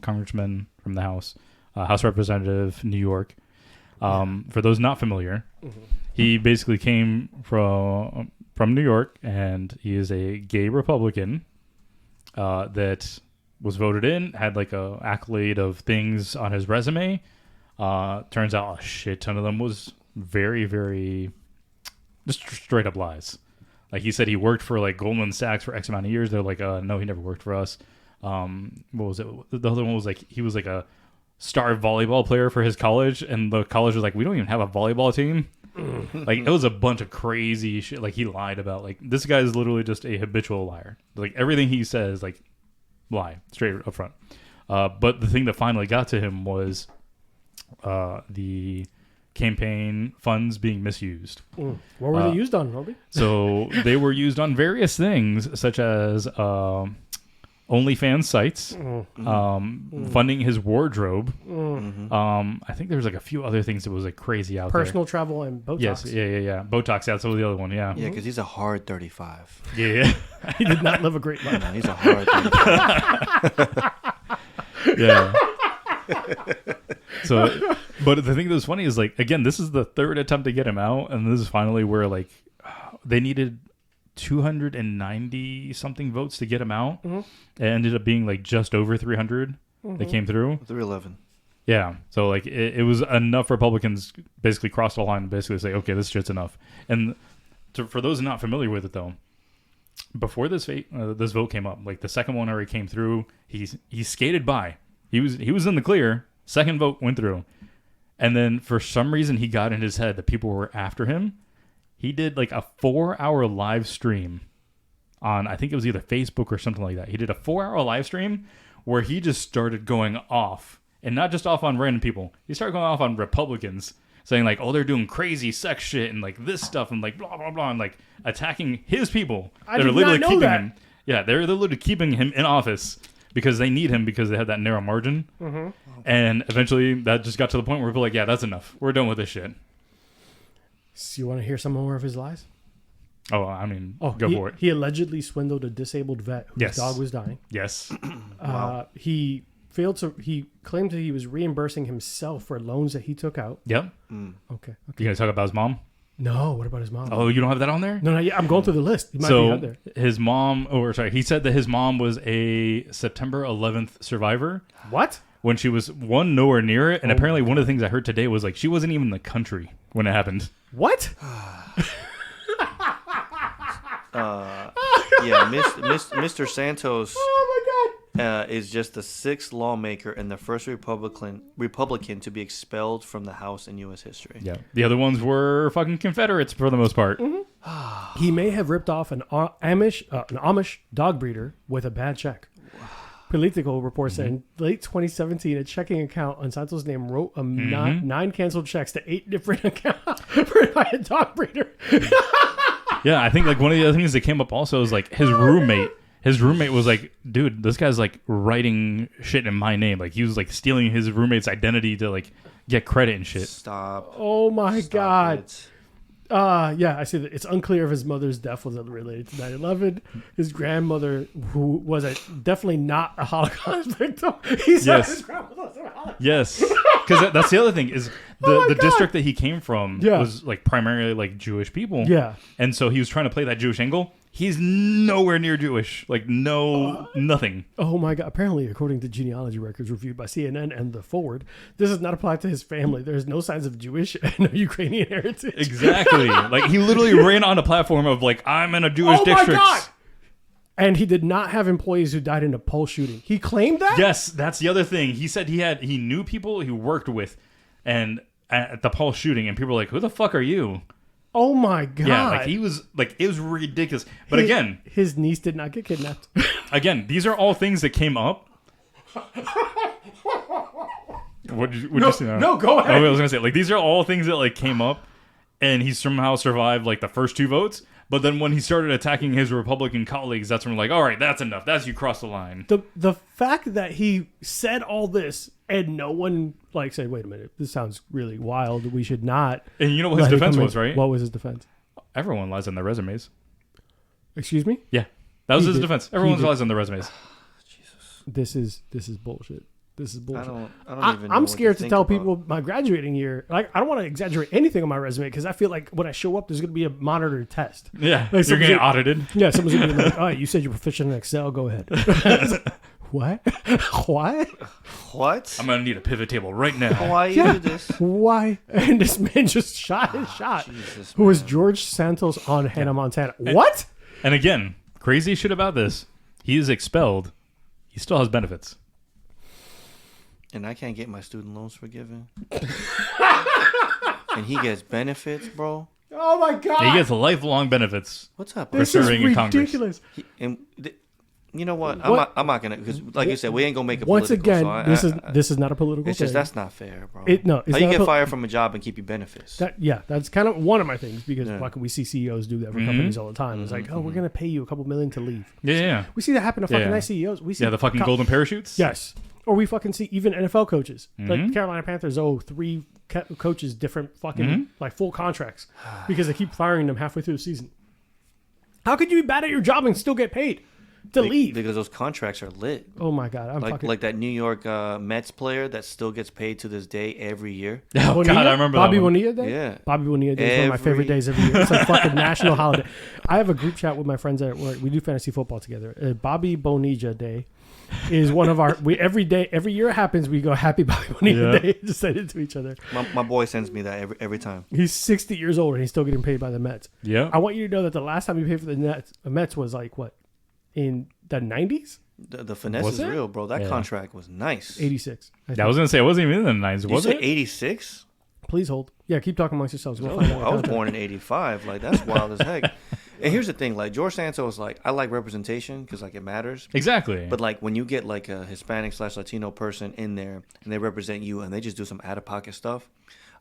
B: congressman from the House, House Representative, New York. For those not familiar, he basically came from New York, and he is a gay Republican that was voted in, had like a accolade of things on his resume. Turns out a shit ton of them was very, very just straight up lies. Like he said he worked for like Goldman Sachs for X amount of years. They're like, no, he never worked for us. What was it? The other one was like he was like a star volleyball player for his college, and the college was like, we don't even have a volleyball team. Like it was a bunch of crazy shit. Like he lied about, like, this guy is literally just a habitual liar. Like everything he says, like, lie straight up front. But the thing that finally got to him was the campaign funds being misused.
A: What were they used on, Roby?
B: So they were used on various things, such as OnlyFans sites, funding his wardrobe. I think there was like a few other things that was like crazy out there.
A: Personal travel and Botox.
B: Yes, yeah. Botox, that's the other one, yeah.
C: Yeah, because he's a hard 35.
B: Yeah.
A: He did not live a great life.
C: No, he's a hard 35.
B: Yeah. So, but the thing that was funny is, like, again, this is the third attempt to get him out, and this is finally where, like, they needed 290 something votes to get him out. It ended up being like just over 300 that came through.
C: 311.
B: Yeah. So like it was enough Republicans basically crossed the line and basically say, okay, this shit's enough. And for those not familiar with it though, before this vote came up, like the second one already came through. He skated by. He was in the clear. Second vote went through. And then for some reason he got in his head that people were after him. He did like a 4-hour live stream on, I think it was either Facebook or something like that. He did a 4-hour live stream where he just started going off, and not just off on random people. He started going off on Republicans, saying like, oh, they're doing crazy sex shit and like this stuff and like blah, blah, blah, and like attacking his people.
A: I did not know that.
B: Him. Yeah, they're literally keeping him in office because they need him because they have that narrow margin. And eventually that just got to the point where people were like, yeah, that's enough. We're done with this shit.
A: So you want to hear some more of his lies?
B: Oh, I mean, go for it.
A: He allegedly swindled a disabled vet whose dog was dying.
B: Yes.
A: Wow. He claimed that he was reimbursing himself for loans that he took out.
B: Yep.
A: Okay.
B: You gonna talk about his mom?
A: No. What about his mom?
B: Oh, you don't have that on there?
A: No. I'm going through the list. He might be out there.
B: His mom, he said that his mom was a September 11th survivor.
A: What?
B: When she was nowhere near it, and apparently one of the things I heard today was like she wasn't even in the country when it happened.
A: What?
C: Yeah, Mr. Santos is just the 6th lawmaker and the first Republican to be expelled from the House in U.S. history.
B: Yeah, the other ones were fucking Confederates for the most part.
A: He may have ripped off an Amish dog breeder with a bad check. Politico reports that in late 2017, a checking account on Santos' name wrote nine canceled checks to 8 different accounts by a dog breeder.
B: Yeah, I think like one of the other things that came up also is like his roommate. His roommate was like, dude, this guy's like writing shit in my name. Like he was like stealing his roommate's identity to like get credit and shit.
C: Stop.
A: Oh my God.
C: It.
A: Yeah, I see that it's unclear if his mother's death was related to 9/11. His grandmother, who was definitely not a Holocaust victim. He said his grandmother was a Holocaust.
B: Yes, because that's the other thing is the district that he came from was like primarily like Jewish people.
A: Yeah,
B: and so he was trying to play that Jewish angle. He's nowhere near Jewish. Like nothing.
A: Oh my God! Apparently, according to genealogy records reviewed by CNN and The Forward, this does not apply to his family. There's no signs of Jewish and Ukrainian heritage.
B: Exactly. Like he literally ran on a platform of like, I'm in a Jewish district.
A: My God! And he did not have employees who died in a pole shooting. He claimed that?
B: Yes, that's the other thing. He said he knew people he worked with and at the pole shooting, and people were like, who the fuck are you?
A: Oh my God.
B: Yeah, like he was like, it was ridiculous. But again,
A: his niece did not get kidnapped.
B: Again, these are all things that came up.
A: No, go ahead.
B: I was gonna say, like, these are all things that like came up, and he somehow survived like the first 2 votes. But then when he started attacking his Republican colleagues, that's when we're like, all right, that's enough. That's you crossed the line.
A: The fact that he said all this and no one like said, wait a minute, this sounds really wild. We should not.
B: And you know what his defense was, right?
A: What was his defense?
B: Everyone lies on their resumes.
A: Excuse me?
B: Yeah, that was
A: He
B: his
A: did.
B: defense. Everyone lies on their resumes.
A: This is bullshit. This is bullshit.
C: I don't even know
A: I'm
C: what
A: scared to
C: think
A: tell
C: about.
A: people my graduating year. Like, I don't want to exaggerate anything on my resume because I feel like when I show up, there's going to be a monitored test.
B: Yeah,
A: Like,
B: you're getting audited.
A: Yeah, someone's going to be like, all right, you said you're proficient in Excel. Go ahead. What? What?
C: What?
B: I'm gonna need a pivot table right now.
C: Why you do this?
A: Why? And this man just shot his shot.
C: Jesus,
A: Who was George Santos on Hannah Montana? What?
B: And again, crazy shit about this. He is expelled. He still has benefits.
C: And I can't get my student loans forgiven. And he gets benefits, bro.
A: Oh my God.
B: He gets lifelong benefits.
C: What's up?
A: This
C: bro?
A: is
B: serving in Congress.
A: ridiculous.
C: You know what?
A: What?
C: I'm not gonna, because like you said, we ain't gonna make it
A: Once
C: political.
A: again,
C: so
A: this is not a political
C: it's
A: thing.
C: just that's not fair, bro.
A: It's
C: How you
A: not
C: get fired from a job and keep your benefits?
A: that's kind of one of my things because
C: Yeah.
A: we see CEOs do that for companies all the time. It's like, oh, we're gonna pay you a couple million to leave.
B: Yeah.
A: We see that happen to fucking
B: Yeah.
A: nice CEOs. We see
B: The fucking golden parachutes.
A: Yes. Or we fucking see even NFL coaches. Like Carolina Panthers owe 3 coaches different fucking like full contracts because they keep firing them halfway through the season. How could you be bad at your job and still get paid to leave?
C: Because those contracts are lit.
A: Oh my God. I'm
C: Like
A: fucking...
C: like that New York Mets player that still gets paid to this day every year.
B: Oh
A: Bonilla?
B: God, I remember
A: Bobby
B: that one.
A: Bonilla Day?
C: Yeah.
A: Bobby Bonilla Day is one of my favorite days every year. It's a fucking national holiday. I have a group chat with my friends at work. We do fantasy football together. Bobby Bonilla Day is one of our... every year it happens, we go, Happy Bobby Bonilla Day. Just send it to each other.
C: My boy sends me that every time.
A: He's 60 years old and he's still getting paid by the Mets.
B: Yeah.
A: I want you to know that the last time he paid for the Mets was like, what? In the 90s?
C: The finesse
B: Was
C: is
B: it?
C: real, bro. That
B: Yeah.
C: contract was nice.
A: 86.
B: I was gonna say it wasn't even in the 90s,
C: You
B: was
C: said
B: it?
C: 86?
A: Please hold. Yeah, keep talking amongst yourselves. We'll
C: I
A: find out.
C: was born in 85. Like, that's wild as heck. And here's the thing. Like, George Santos, like, I like representation because, like, it matters.
B: Exactly.
C: But, like, when you get, like, a Hispanic/Latino person in there and they represent you and they just do some out-of-pocket stuff,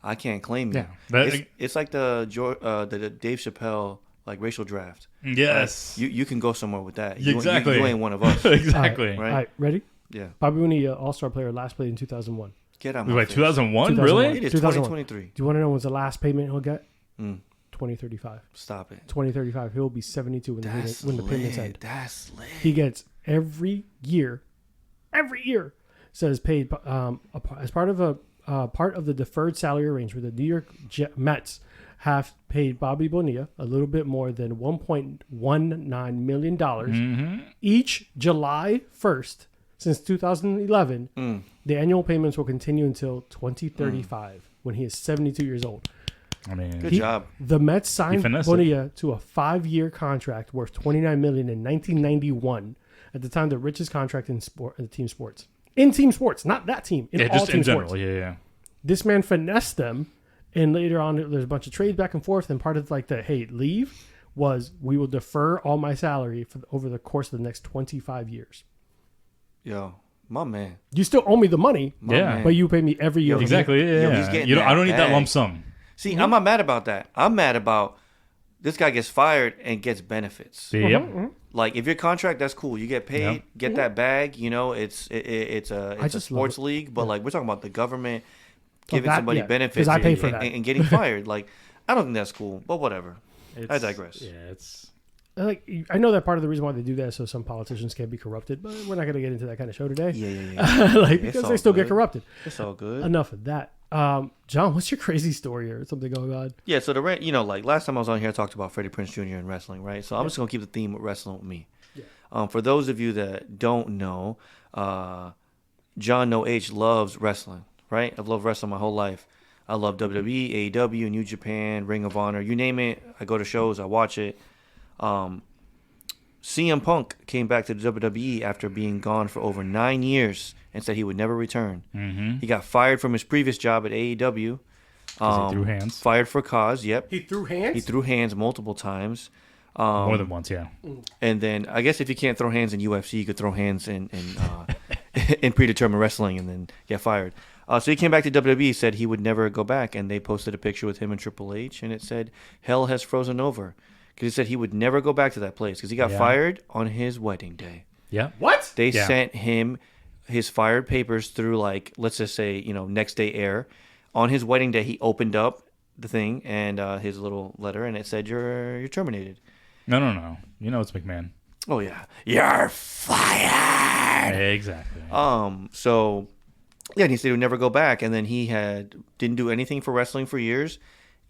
C: I can't claim you.
B: Yeah.
C: It's like the Dave Chappelle, like, racial draft.
B: Yes.
C: Like, you can go somewhere with that.
B: Exactly.
C: You ain't one of us.
B: Exactly.
C: Right.
A: All right, ready?
C: Yeah.
A: Bobby Bonilla, All-Star player, last played in 2001.
C: Get out my
B: Wait,
C: face.
B: 2001?
A: 2001.
B: Really?
C: It is
A: 2001.
C: 2023.
A: Do you want to know when's the last payment he'll get?
C: Mm.
A: 2035.
C: Stop it.
A: 2035. He'll be 72 when
C: That's
A: the payments end.
C: That's lit.
A: He gets every year, says paid as part of the deferred salary arrangement. The New York Mets have paid Bobby Bonilla a little bit more than $1.19 million each July 1st since 2011. The annual payments will continue until 2035 when he is 72 years old.
B: I mean,
C: Good job.
A: The Mets signed
B: finessed
A: Bonilla to a 5-year contract worth $29 million in 1991. At the time, the richest contract in team sports. In team sports, not that team. In all
B: just
A: team
B: in general.
A: sports.
B: Yeah.
A: This man finessed them, and later on, there's a bunch of trades back and forth. And part of like the leave was we will defer all my salary over the course of the next 25 years.
C: Yo, my man.
A: You still owe me the money,
B: Yeah.
A: but you pay me every year.
B: Exactly. Yeah.
C: Yo, he's getting
B: You know, I
C: that
B: don't need that
C: bag.
B: lump sum.
C: See, I'm not mad about that. I'm mad about this guy gets fired and gets benefits.
B: Yep.
C: Like, if your contract, that's cool. You get paid,
B: Yep.
C: get that bag. You know, it's a
A: just
C: sports
A: love
C: league, but like we're talking about the government giving
A: that-
C: somebody
A: yeah,
C: benefits
A: 'cause I pay
C: and,
A: for
C: and-
A: that.
C: and getting fired. Like, I don't think that's cool, but whatever. I digress.
B: Yeah, it's
A: Like, I know that part of the reason why they do that is so some politicians can't be corrupted, but we're not going to get into that kind of show today.
C: Yeah.
A: Like,
C: It's
A: because
C: all
A: they still get
C: good.
A: corrupted.
C: It's all good.
A: Enough of that. John, what's your crazy story or something going on?
C: Yeah, so like last time I was on here, I talked about Freddie Prinze Jr. and wrestling, right? So I'm just gonna keep the theme of wrestling with me.
A: Yeah.
C: For those of you that don't know, John No H loves wrestling, right? I've loved wrestling my whole life. I love WWE, AEW, New Japan, Ring of Honor, you name it. I go to shows, I watch it. CM Punk came back to the WWE after being gone for over 9 years and said he would never return.
B: Mm-hmm.
C: He got fired from his previous job at AEW.
B: He threw hands.
C: Fired for cause, yep.
A: He threw hands?
C: He threw hands multiple times.
B: More than once, yeah.
C: And then I guess if you can't throw hands in UFC, you could throw hands in in predetermined wrestling and then get fired. So he came back to WWE, said he would never go back, and they posted a picture with him and Triple H, and it said, "Hell has frozen over." Because he said he would never go back to that place because he got fired on his wedding day.
B: Yeah.
A: What?
C: They sent him his fired papers through, like, let's just say, next day air. On his wedding day, he opened up the thing and his little letter, and it said, "You're terminated."
B: No. You know it's McMahon.
C: Oh yeah, you're fired.
B: Exactly.
C: So, yeah, and he said he would never go back, and then he didn't do anything for wrestling for years.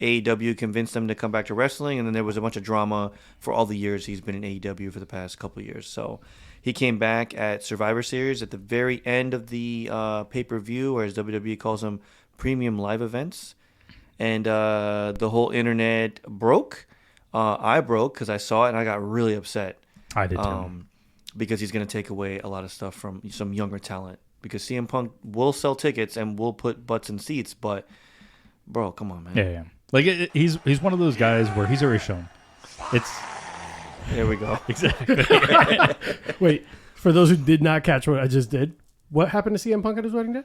C: AEW convinced him to come back to wrestling, and then there was a bunch of drama for all the years he's been in AEW for the past couple of years. So he came back at Survivor Series at the very end of the pay-per-view, or as WWE calls them, premium live events. And the whole internet broke. I broke because I saw it, and I got really upset.
B: I did too.
C: Because he's going to take away a lot of stuff from some younger talent. Because CM Punk will sell tickets and will put butts in seats, but, bro, come on, man.
B: Yeah. Like, he's one of those guys where he's already shown.
C: There we go.
B: Exactly.
A: Wait, for those who did not catch what I just did, what happened to CM Punk at his wedding day?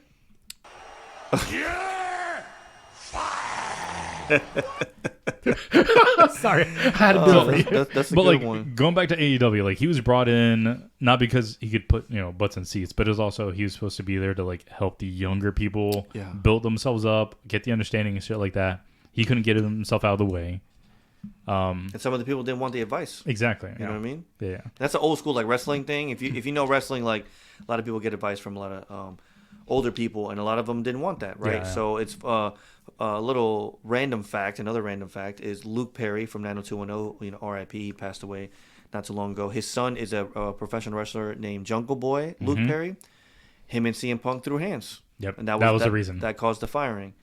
A: Sorry, I had to do it for you.
C: That's a
B: But
C: good
B: like
C: one.
B: going back to AEW, like he was brought in not because he could put butts in seats, but it was also he was supposed to be there to like help the younger people build themselves up, get the understanding and shit like that. He couldn't get himself out of the way.
C: And some of the people didn't want the advice.
B: Exactly.
C: You know what I mean?
B: Yeah.
C: That's an old school like wrestling thing. If you know wrestling, like a lot of people get advice from a lot of older people, and a lot of them didn't want that, right?
B: Yeah.
C: So it's a little random fact. Another random fact is Luke Perry from 90210. RIP. He passed away not too long ago. His son is a professional wrestler named Jungle Boy Luke Perry. Him and CM Punk threw hands.
B: Yep.
C: And
B: that was the reason
C: that caused the firing.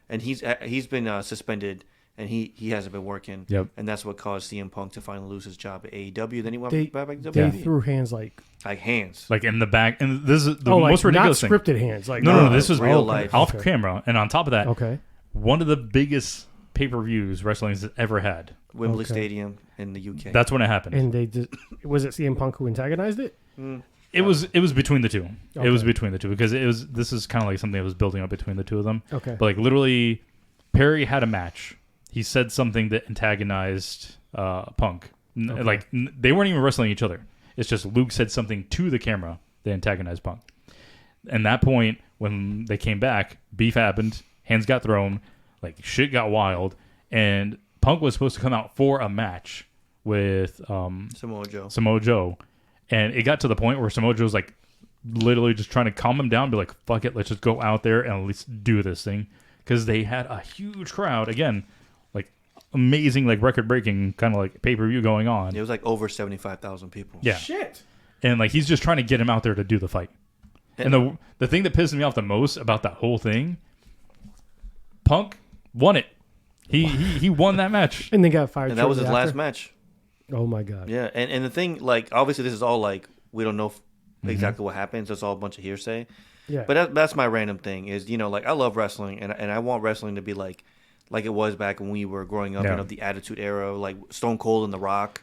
C: And he's been suspended. And he hasn't been working.
B: Yep.
C: And that's what caused CM Punk to finally lose his job at AEW. Then he went back to
A: They
C: WWE.
A: threw hands like
C: hands.
B: like in the back, and this is the
A: like
B: most ridiculous
A: not
B: thing.
A: scripted hands. Like
B: No. This was
C: real life.
B: off camera, and on top of that,
A: Okay.
B: one of the biggest pay-per-views wrestling has ever had.
C: Wembley
A: Okay.
C: Stadium in the UK.
B: That's when it happened.
A: And they just was it CM Punk who antagonized it?
B: It was between the two.
A: Okay.
B: It was between the two because this is kind of like something that was building up between the two of them.
A: Okay.
B: But like literally, Perry had a match. He said something that antagonized Punk.
A: Okay.
B: Like they weren't even wrestling each other. It's just Luke said something to the camera that antagonized Punk. And that point, when they came back, beef happened. Hands got thrown. Like shit got wild. And Punk was supposed to come out for a match with Samoa Joe. And it got to the point where Samoa Joe's like literally just trying to calm him down, be like, fuck it, let's just go out there and at least do this thing. Because they had a huge crowd. Again, like amazing, like record-breaking kind of like pay-per-view going on.
C: It was like over 75,000 people.
B: Yeah.
A: Shit.
B: And like he's just trying to get him out there to do the fight. And the thing that pisses me off the most about that whole thing, Punk won it. He won that match.
A: And they got fired.
C: And that was his
A: shortly
C: last
A: after?
C: match.
A: Oh my god.
C: Yeah. And the thing, like, obviously this is all like, we don't know exactly what happens. It's all a bunch of hearsay.
A: Yeah.
C: But that's my random thing is, like, I love wrestling, and I want wrestling to be like it was back when we were growing up, the Attitude Era, like Stone Cold and The Rock.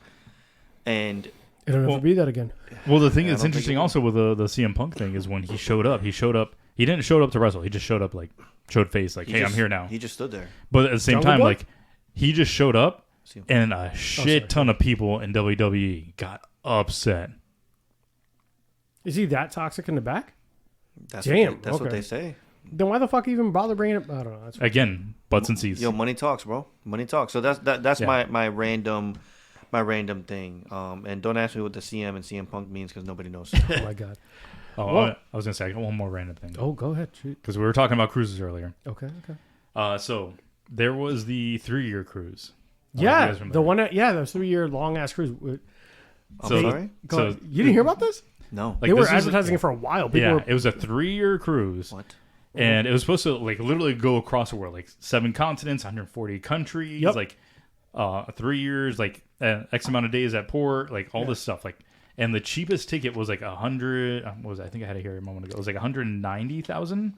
C: And
A: It'll never be that again.
B: Well, the thing
C: I
B: that's
C: don't think
B: interesting
C: it
B: also with the CM Punk thing is when he showed up, he didn't show up to wrestle. He just showed up, like, showed face, like, hey, I'm here now.
C: He just stood there.
B: But at the same
A: Jungle
B: time,
A: Boy?
B: like, he just showed up,
C: CM Punk.
B: and a shit ton of people in WWE got upset.
A: Is he that toxic in the back?
C: That's
A: Damn,
C: That's what
A: okay.
C: they say.
A: Then why the fuck even bother bringing it? I don't know. That's
B: Again, butts and seats.
C: Yo, money talks, bro. Money talks. So that's
B: Yeah.
C: my random thing. And don't ask me what the CM and CM Punk means because nobody knows.
A: oh my god.
B: Oh,
A: Well-
B: I was gonna say I got one more random thing
A: Oh, go ahead. Shoot.
B: because we were talking about cruises earlier.
A: Okay.
B: So there was the 3-year cruise. I don't know if
A: Yeah,
B: you guys remember.
A: the one. The 3-year long ass cruise.
C: I'm
B: So-
C: sorry?
A: Go
B: So-
A: ahead. You didn't hear about this?
C: No.
B: Like,
A: They were
B: this was-
A: advertising it for a while. People
B: Yeah,
A: were,
B: it was a 3-year cruise.
C: What?
B: And it was supposed to like literally go across the world, like 7 continents, 140 countries,
A: Yep.
B: like 3 years, like X amount of days at port, like all this stuff. Like, and the cheapest ticket was like 100. What was it? I think I had it here a moment ago. It was like 190,000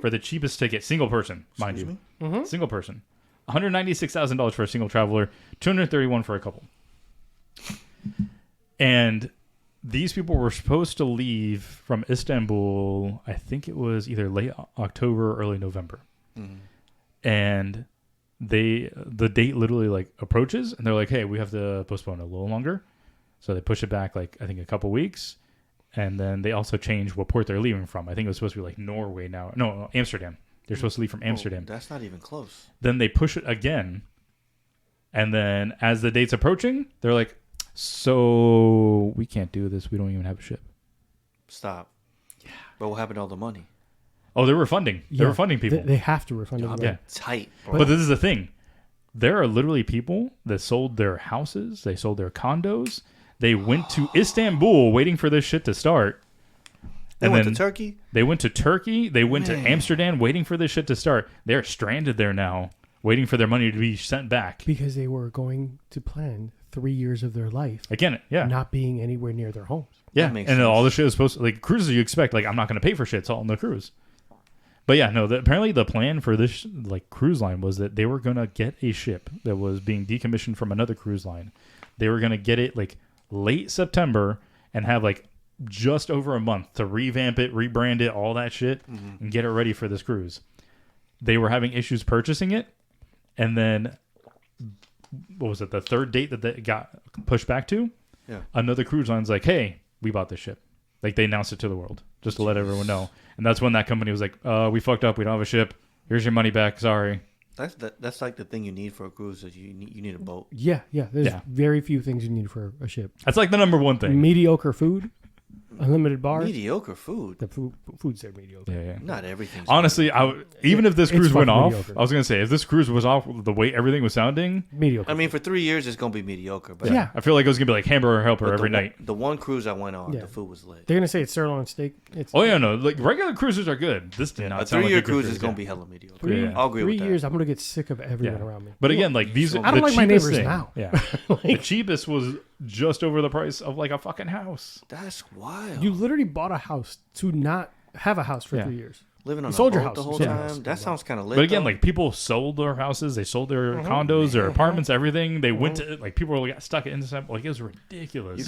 B: for the cheapest ticket, single person, mind you, single person. $196,000 for a single traveler, $231 for a couple. And these people were supposed to leave from Istanbul, I think it was either late October or early November. And the date literally like approaches and they're like, hey, we have to postpone it a little longer. So they push it back like I think a couple weeks. And then they also change what port they're leaving from. I think it was supposed to be like Norway now. No, Amsterdam. They're supposed to leave from Amsterdam.
C: That's not even close.
B: Then they push it again. And then as the date's approaching, they're like, so we can't do this. We don't even have a ship.
C: Stop. Yeah. But what happened to all the money?
B: Oh, they're refunding. They're refunding people.
A: They have to refund them.
B: Yeah.
C: Tight, bro.
B: But this is the thing. There are literally people that sold their houses. They sold their condos. They went to Istanbul waiting for this shit to start.
C: They went to Turkey?
B: They went to Turkey. They went to Amsterdam waiting for this shit to start. They're stranded there now, waiting for their money to be sent back.
A: Because they were going to plan 3 years of their life.
B: Again,
A: not being anywhere near their homes.
B: Yeah, and
C: sense.
B: all the shit is supposed to, like, cruises you expect, like, I'm not going to pay for shit. It's all on the cruise. But yeah, no, apparently the plan for this, like, cruise line was that they were going to get a ship that was being decommissioned from another cruise line. They were going to get it, like, late September and have, like, just over a month to revamp it, rebrand it, all that shit, and get it ready for this cruise. They were having issues purchasing it, and then, what was it, the third date that they got pushed back to?
C: Yeah.
B: Another cruise line's like, hey, we bought this ship. Like, they announced it to the world, just to let everyone know. And that's when that company was like, we fucked up, we don't have a ship. Here's your money back, sorry.
C: That's like the thing you need for a cruise is you need a boat.
A: Yeah. There's very few things you need for a ship.
B: That's like the number one thing.
A: Mediocre food. Unlimited bars.
C: Mediocre food.
A: The food's there mediocre.
B: Yeah.
C: Not everything.
B: Honestly, even if this cruise went off,
A: mediocre.
B: I was going to say, if this cruise was off the way everything was sounding,
A: Mediocre.
C: I mean, for 3 years, it's going to be mediocre. But
A: Yeah.
B: I feel like it was going to be like hamburger helper every night.
C: The one cruise I went on,
A: Yeah.
C: the food was lit.
A: They're going to say it's sirloin steak.
B: Oh, yeah, no. Like, regular cruises are good. This did not
C: A
B: sound
C: 3 year
B: like a good
C: cruise is
B: cruise,
C: going to be hella mediocre.
B: Yeah.
C: I'll agree with
A: 3
C: that.
A: years, I'm going to get sick of everyone around me.
B: But again, like, these
C: I
A: don't
B: the
A: like my
B: cheapest
A: neighbors
B: thing-
A: now.
B: Yeah. The cheapest was just over the price of, like, a fucking house.
C: That's wild.
A: You literally bought a house to not have a house for
B: Yeah.
A: 3 years.
C: Living on
A: You
C: a
A: sold your
C: boat
A: house.
C: the whole
A: You sold your
C: time.
A: house.
C: That sounds kind of lit.
B: But again,
C: though.
B: like, people sold their houses, they sold their condos, their apartments, everything. They went to, like, people got stuck in Istanbul. Like, it was ridiculous.
C: you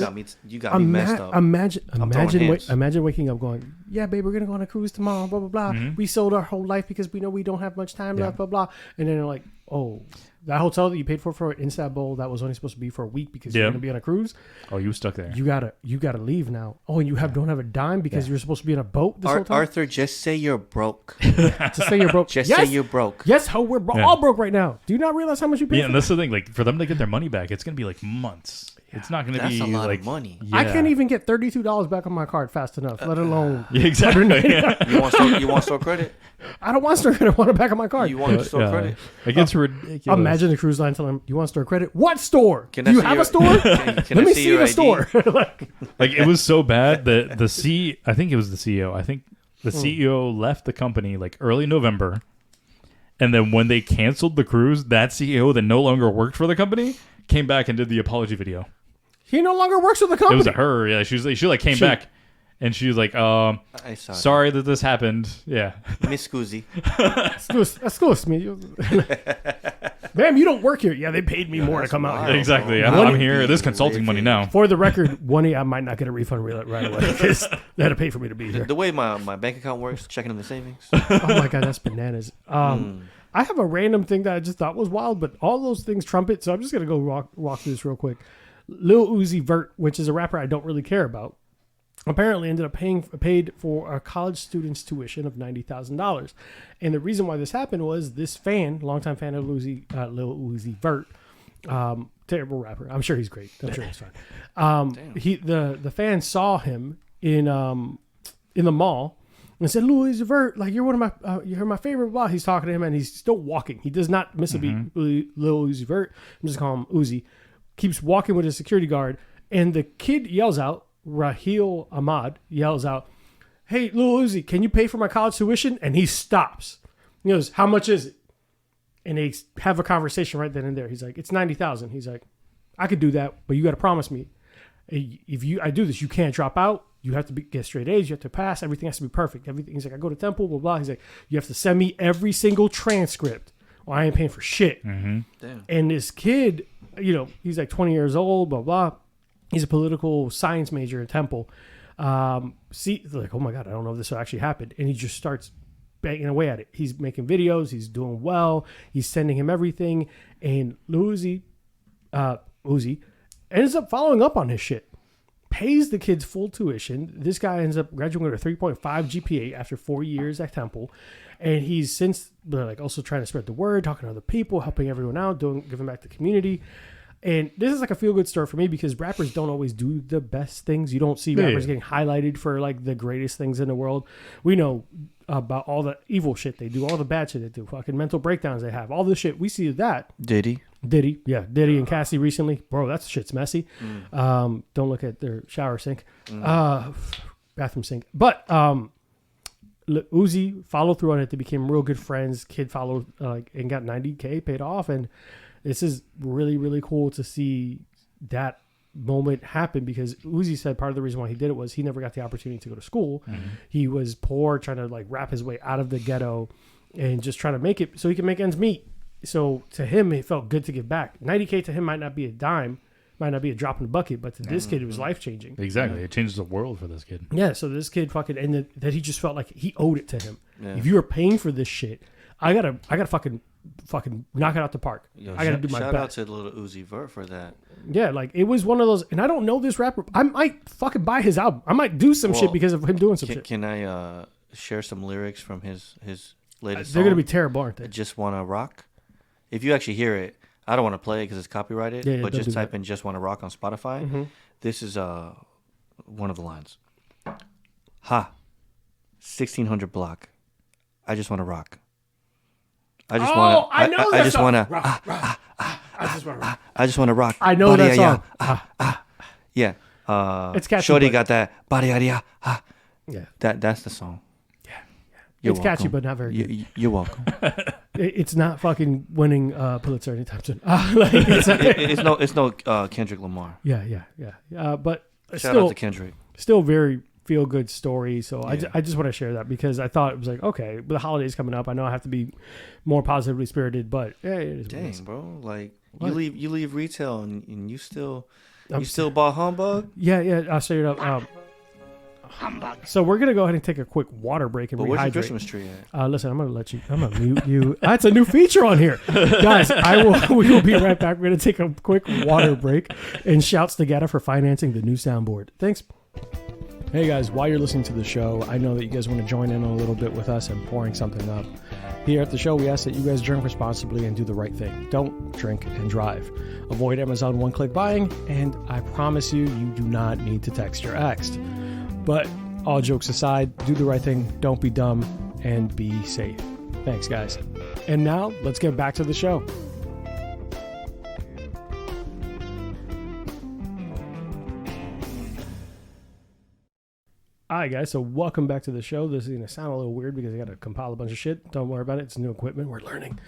C: got me messed up.
A: Imagine
C: hands.
A: waking up going, yeah, babe, we're going to go on a cruise tomorrow, blah, blah, blah. We sold our whole life because we know we don't have much time left, blah, blah. And then they're like, oh, that hotel that you paid for Istanbul, that was only supposed to be for a week because you're going to be on a cruise.
B: Oh, you stuck there.
A: You gotta leave now. Oh, and you don't have a dime because you're supposed to be on a boat this whole time?
C: Arthur, just say you're broke.
A: Just say you're broke.
C: Just
A: Yes!
C: say you're broke.
A: Yes, how we're all broke right now. Do you not realize how much you paid
B: Yeah,
A: for
B: and that's the thing. Like, for them to get their money back, it's going to be, like, months. It's not going to
C: That's
B: be,
C: a lot
B: like...
C: of money.
B: Yeah.
A: I can't even get $32 back on my card fast enough, let alone...
B: Yeah, exactly.
C: You want store credit?
A: I don't want store credit. I want it back on my card.
C: You want store credit?
B: It gets ridiculous.
A: Imagine the cruise line telling them, you want store credit? What store?
C: Can
A: Do
C: I
A: you
C: see
A: have
C: your-
A: a store?
C: Can
A: Let
C: I
A: me
C: see
A: see
C: your
A: the
C: ID?
A: store.
B: Like, it was so bad that I think it was the CEO. I think the CEO left the company, like, early November. And then when they canceled the cruise, that CEO that no longer worked for the company came back and did the apology video.
A: He no longer works with the
B: It
A: company.
B: was her. Yeah, she came back. And she was like,
C: I saw
B: sorry that this happened. Yeah.
C: that. Miss Scusi.
A: Excuse me. Ma'am, you don't work here. Yeah, they paid me more to come out
C: wild.
A: here.
B: Exactly.
C: bro.
B: I'm here. This consulting money now.
A: For the record, I might not get a refund right away because they had to pay for me to be here.
C: The way my bank account works, checking in the savings.
A: Oh my God, that's bananas. I have a random thing that I just thought was wild, but all those things trump it. So I'm just going to go walk through this real quick. Lil Uzi Vert, which is a rapper I don't really care about, apparently ended up paid for a college student's tuition of $90,000. And the reason why this happened was this longtime fan of Lil Uzi Vert, terrible rapper. I'm sure he's great. I'm sure he's fine. The fan saw him in the mall and said, Lil Uzi Vert, like, you're one of my favorite. Blah. He's talking to him and he's still walking. He does not miss a beat. Lil Uzi Vert. I'm just calling him Uzi. Keeps walking with his security guard, and the kid yells out, Raheel Ahmad yells out, hey, Lil Uzi, can you pay for my college tuition? And he stops. He goes, how much is it? And they have a conversation right then and there. He's like, it's 90,000. He's like, I could do that, but you got to promise me. If I do this, you can't drop out. You have to get straight A's. You have to pass. Everything has to be perfect. Everything. He's like, I go to Temple, blah, blah. He's like, you have to send me every single transcript or I ain't paying for shit.
B: Mm-hmm.
C: Damn.
A: And this kid, he's like 20 years old, blah, blah. He's a political science major in Temple. Like, oh my God, I don't know if this will actually happen. And he just starts banging away at it. He's making videos. He's doing well. He's sending him everything. And Uzi ends up following up on his shit. Pays the kids full tuition. This guy ends up graduating with a 3.5 GPA after 4 years at Temple. And he's since like also trying to spread the word, talking to other people, helping everyone out, giving back to the community. And this is like a feel-good story for me because rappers don't always do the best things. You don't see rappers getting highlighted for like the greatest things in the world. We know about all the evil shit they do, all the bad shit they do, fucking mental breakdowns they have, all this shit. We see that.
C: Diddy
A: And Cassie recently. Bro, that shit's messy. Don't look at their shower sink. Bathroom sink. But Uzi followed through on it. They became real good friends. Kid followed and got $90K paid off. And this is really, really cool to see that moment happen because Uzi said part of the reason why he did it was he never got the opportunity to go to school. He was poor, trying to like rap his way out of the ghetto and just trying to make it so he can make ends meet. So to him, it felt good to give back. 90K to him might not be a dime, might not be a drop in the bucket, but to this kid, it was life-changing.
B: Exactly. It changes the world for this kid.
A: Yeah, so this kid and that he just felt like he owed it to him.
C: Yeah.
A: If you were paying for this shit, I gotta fucking knock it out the park.
C: Yo,
A: I gotta do my best.
C: Shout out to little Uzi Vert for that.
A: Yeah, like it was one of those, and I don't know this rapper. I might fucking buy his album. I might do some shit because of him doing some shit.
C: Can I share some lyrics from his latest
A: They're
C: song?
A: gonna be terrible, aren't they?
C: I Just Wanna Rock. If you actually hear it, I don't want to play it because it's copyrighted, but just type in Just Wanna Rock on Spotify.
A: Mm-hmm.
C: This is one of the lines. Ha, 1600 block. I just want to rock. I just want to. I just want to.
A: I just want to rock.
C: I just want to rock.
A: I know that song.
C: Yeah.
A: It's catchy.
C: Shorty got that body. Yeah. That's the song.
A: It's catchy, but not very good.
C: You're welcome.
A: It's not fucking winning Pulitzer anytime soon.
C: It's no Kendrick Lamar.
A: Yeah. But
C: Shout out to Kendrick.
A: Still very feel good story. So I just want to share that because I thought it was like, okay, but the holidays coming up. I know I have to be more positively spirited, but hey, it is
C: dang, bro. Like
A: what?
C: you leave retail and you still Bahumbug?
A: Yeah. I'll show you up. So we're gonna go ahead and take a quick water break and
C: but
A: rehydrate.
C: Where's your Christmas tree at?
A: Listen, I'm gonna mute you. That's a new feature on here, guys. We will be right back. We're gonna take a quick water break and shouts to Gata for financing the new soundboard. Thanks. Hey guys, while you're listening to the show, I know that you guys want to join in a little bit with us and pouring something up. Here at the show, we ask that you guys drink responsibly and do the right thing. Don't drink and drive. Avoid Amazon one-click buying, and I promise you do not need to text your ex. But all jokes aside, do the right thing, don't be dumb, and be safe. Thanks, guys. And now, let's get back to the show. All right, guys, so welcome back to the show. This is going to sound a little weird because I got to compile a bunch of shit. Don't worry about it. It's new equipment. We're learning.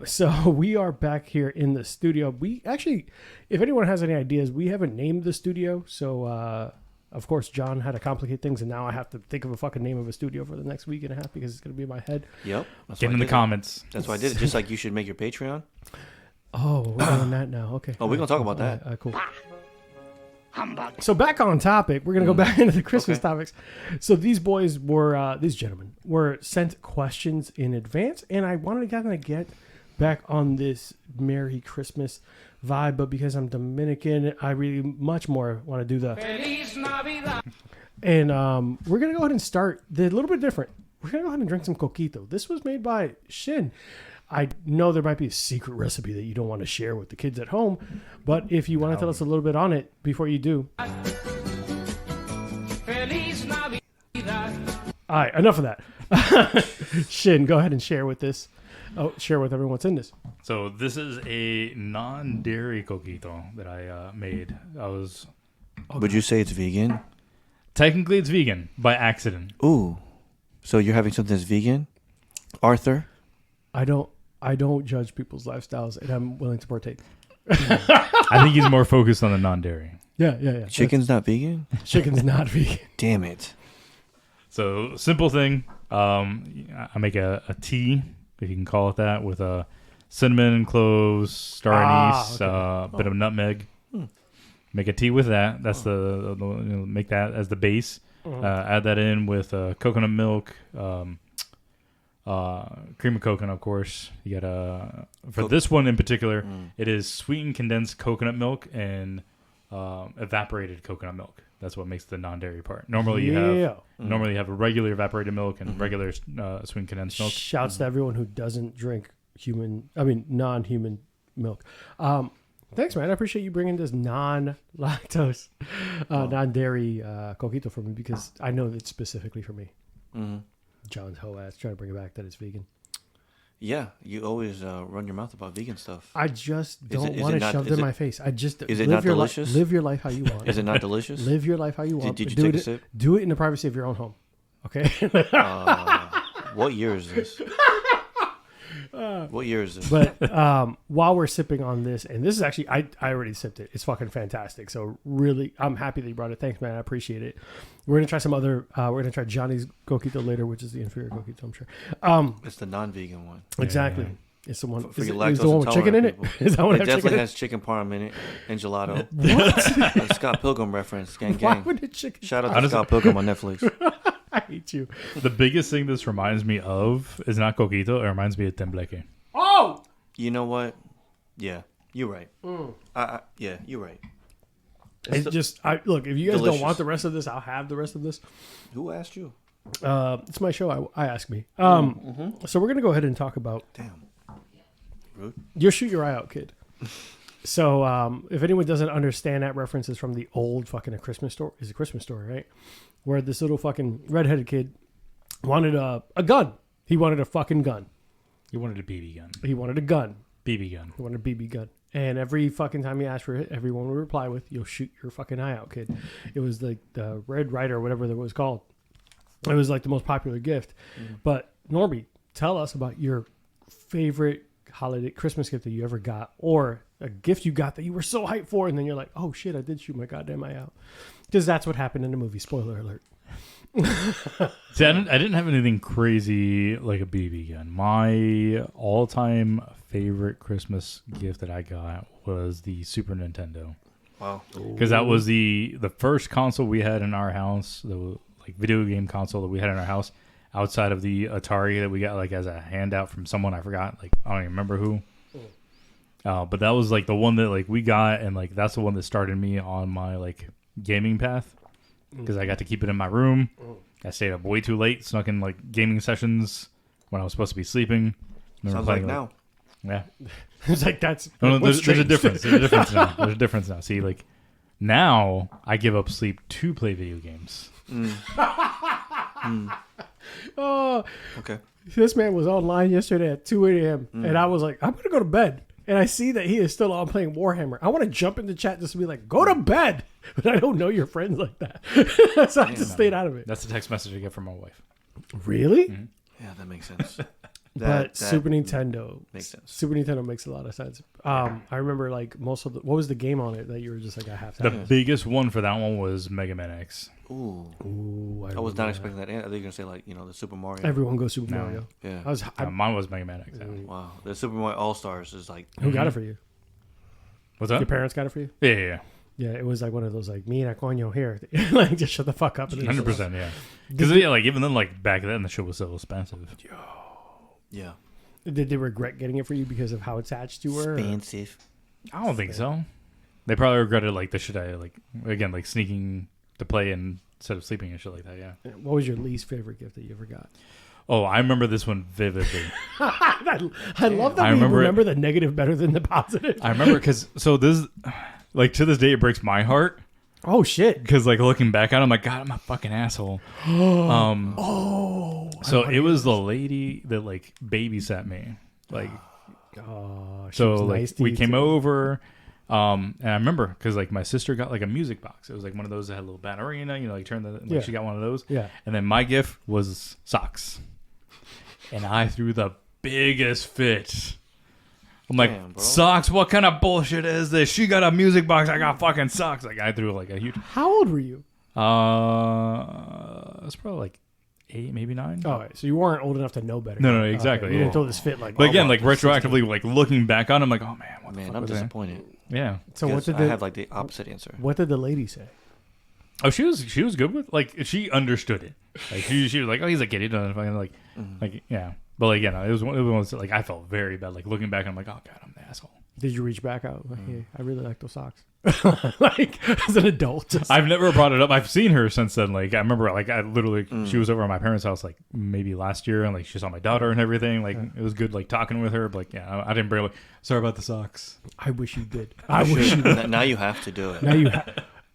A: So we are back here in the studio. We actually, if anyone has any ideas, we haven't named the studio. So, of course, John had to complicate things, and now I have to think of a fucking name of a studio for the next week and a half because it's going to be in my head.
C: Yep.
B: Get in the comments.
C: That's why I did it. Just like you should make your Patreon.
A: Oh, we're doing that now. Okay.
C: Oh, we're going to talk about that.
A: Cool. So back on topic, we're going to go back into the Christmas topics. So these gentlemen were sent questions in advance, and I wanted to kind of get back on this Merry Christmas vibe, but because I'm Dominican, I really much more want to do the Feliz Navidad. And we're going to go ahead and start a little bit different. We're going to go ahead and drink some Coquito. This was made by Shin. I know there might be a secret recipe that you don't want to share with the kids at home, but if you want to tell us a little bit on it before you do. Feliz Navidad. All right, enough of that. Shin, go ahead and share with everyone what's in this.
B: So this is a non-dairy coquito that I made.
C: Would you say it's vegan?
B: Technically, it's vegan by accident.
C: Ooh, so you're having something that's vegan, Arthur?
A: I don't I don't judge people's lifestyles, and I'm willing to partake.
B: I think he's more focused on the non-dairy.
A: Yeah.
C: Chicken's not vegan?
A: Chicken's not vegan.
C: Damn it.
B: So simple thing. I make a tea, if you can call it that, with cinnamon, cloves, star anise, a bit of nutmeg. Make a tea with that. That's make that as the base. Add that in with coconut milk, cream of coconut, of course. You got for this one in particular, it is sweetened condensed coconut milk and evaporated coconut milk. That's what makes the non-dairy part. Normally you have a regular evaporated milk and regular sweetened condensed milk.
A: Shouts to everyone who doesn't drink non-human milk. Thanks, man. I appreciate you bringing this non-lactose, non-dairy Coquito for me, because I know it's specifically for me. John's whole ass trying to bring it back that it's vegan.
C: Yeah, you always run your mouth about vegan stuff.
A: I just don't want it shoved in my face.
C: Is it not delicious?
A: Live your life how you want.
C: Is it not delicious?
A: Live your life how you want.
C: Did you take a sip?
A: Do it in the privacy of your own home. Okay?
C: What year is this? What year is this?
A: But while we're sipping on this, and this is actually, I already sipped it. It's fucking fantastic. So really, I'm happy that you brought it. Thanks, man. I appreciate it. We're going to try some other, we're going to try Johnny's Coquito later, which is the inferior Coquito, I'm sure. It's
C: the non-vegan one.
A: Exactly. Yeah. It's the one.
C: For your
A: lactose the one with chicken in it? Is that one
C: it definitely has chicken parm in it and gelato.
A: What?
C: Scott Pilgrim reference. Gang.
A: Why would it chicken?
C: Shout out to Scott Pilgrim on Netflix.
A: I hate you.
B: The biggest thing this reminds me of is not Coquito. It reminds me of tembleque.
A: Oh!
C: You know what? Yeah, you're right. Yeah, you're right.
A: It's look, if you guys don't want the rest of this, I'll have the rest of this.
C: Who asked you?
A: It's my show. I ask me. So we're going to go ahead and talk about...
C: Damn. Rude.
A: You'll shoot your eye out, kid. So if anyone doesn't understand that reference, is from the old fucking A Christmas Story. It's a Christmas Story, right? Where this little fucking redheaded kid wanted a gun. He wanted a fucking gun.
B: He wanted a BB gun.
A: He wanted a gun.
B: BB gun.
A: He wanted a BB gun. And every fucking time he asked for it, everyone would reply with, "You'll shoot your fucking eye out, kid." It was like the Red Ryder or whatever that was called. It was like the most popular gift. But Norby, tell us about your favorite holiday Christmas gift that you ever got, or a gift you got that you were so hyped for, and then you're like, "Oh shit, I did shoot my goddamn eye out," because that's what happened in the movie. Spoiler alert.
B: See, I didn't have anything crazy like a BB gun. My all-time favorite Christmas gift that I got was the Super Nintendo.
C: Wow!
B: Because that was the first console we had in our house, the like video game console that we had in our house, outside of the Atari that we got like as a handout from someone. I forgot, like I don't even remember who. But that was like the one that like we got, and like that's the one that started me on my like gaming path, because I got to keep it in my room. I stayed up way too late, snuck in like gaming sessions when I was supposed to be sleeping.
C: Sounds like now.
B: Yeah.
A: It's like that's
B: there's a difference. There's a difference now. There's a difference now. See, like now I give up sleep to play video games.
A: Oh,
C: okay.
A: This man was online yesterday at 2 a.m. and I was like, I'm gonna go to bed. And I see that he is still on playing Warhammer. I want to jump in the chat just to be like, go to bed. But I don't know your friends like that. So I just stayed out of it.
B: That's the text message I get from my wife.
A: Really?
B: Mm-hmm.
C: Yeah, that makes sense.
A: But Super Nintendo
C: makes sense.
A: Super Nintendo makes a lot of sense. I remember like most of what was the game on it that you were just like, I have to have
B: The biggest one for that one was Mega Man X.
C: Ooh, I was not expecting that. Are they gonna say like the Super Mario?
A: Everyone goes Super Mario.
C: Yeah,
B: mine was Mega Man X.
C: Wow, the Super Mario All Stars is like.
A: Who got it for you?
B: What's that?
A: Your parents got it for you?
B: Yeah.
A: Yeah, it was like one of those like mira coño here, like just shut the fuck up.
B: 100%, yeah. Because like even then, like back then, the shit was so expensive.
C: Yeah.
A: Did they regret getting it for you because of how attached you were?
C: Expensive.
B: I don't think so. They probably regretted like the shit I like again like sneaking to play instead of sleeping and shit like that. Yeah.
A: What was your least favorite gift that you ever got?
B: Oh, I remember this one vividly.
A: I love that we remember the negative better than the positive.
B: I remember because this, like to this day, it breaks my heart.
A: Oh shit!
B: Because like looking back at it, I'm like, God, I'm a fucking asshole. So it was the lady that like babysat me, like. So like nice we came over, and I remember because like my sister got like a music box. It was like one of those that had a little ballerina, like turn the. She got one of those.
A: Yeah.
B: And then my gift was socks, and I threw the biggest fit. I'm like,
C: Damn, bro.
B: socks? What kind of bullshit is this? She got a music box. I got fucking socks. Like, I threw like a huge.
A: How old were you?
B: It was probably like 8, maybe 9.
A: Oh, so you weren't old enough to know better.
B: No, exactly.
A: Okay. You didn't throw this fit like.
B: But again, like
A: 16.
B: retroactively, like looking back on, I'm like, oh man, what the fuck
C: I'm
B: was that?
C: disappointed.
B: Yeah.
A: So what did
C: I have like the opposite answer.
A: What did the lady say?
B: Oh, she was good with, like, she understood it. Like she was like, oh, he's a kid. He doesn't fucking like yeah. But like, yeah, no, it was one of those, like, I felt very bad. Like looking back, I'm like, oh god, I'm the asshole.
A: Did you reach back out? Like, hey, I really like those socks. Like as an adult, just...
B: I've never brought it up. I've seen her since then. Like I remember, like I literally, she was over at my parents' house like maybe last year, and like she saw my daughter and everything. Like it was good, like talking with her. But like, yeah, I didn't bring like, sorry about the socks.
A: I wish you did. I wish you did.
C: Now you have to do it.
A: Now you.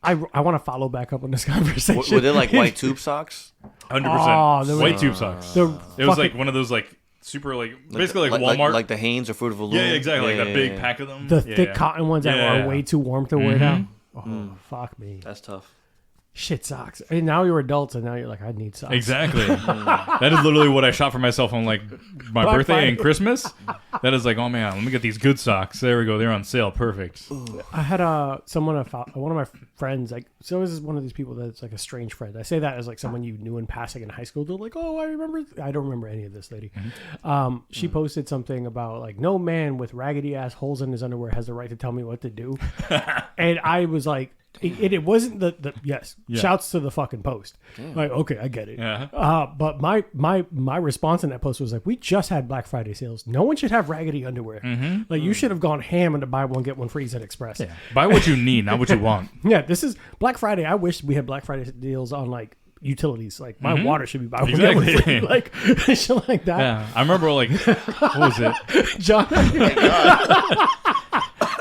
A: I want to follow back up on this conversation.
C: Were they like white tube socks?
B: 100%. White tube socks. It was like one of those like super like basically like Walmart,
C: like the Hanes or Fruit of the Loom.
B: Yeah, exactly. Like that big pack of them.
A: The thick cotton ones that are way too warm to wear down. Oh, fuck me.
C: That's tough.
A: Shit, socks. And now you're adults, and now you're like, I need socks.
B: Exactly. That is literally what I shot for myself on like my
A: Black
B: birthday
A: Friday.
B: and Christmas. That is like, oh man, let me get these good socks. There we go. They're on sale. Perfect.
A: I had one of my friends, like, so this is one of these people that's like a strange friend. I say that as like someone you knew in passing in high school. They're like, oh, I don't remember any of this lady. She posted something about like, no man with raggedy ass holes in his underwear has the right to tell me what to do. And I was like, it wasn't the yes. Yeah. Shouts to the fucking post. Damn. Like, okay, I get it. Yeah. But my response in that post was like, we just had Black Friday sales. No one should have raggedy underwear. Like, you should have gone ham and to buy one get one free at Express.
B: Yeah. Buy what you need, not what you want.
A: Yeah, this is Black Friday. I wish we had Black Friday deals on like utilities. Like my water should be buy one get one free. Like shit like that.
B: Yeah, I remember like what was it?
A: John.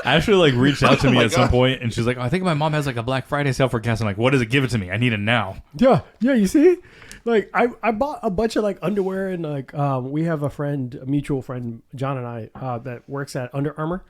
B: Ashley like reached out to me at some point, and she's like, oh, I think my mom has like a Black Friday sale for gas. I'm like, what is it? Give it to me. I need it now.
A: Yeah, you see? Like I bought a bunch of like underwear, and like we have a mutual friend, John and I, that works at Under Armour.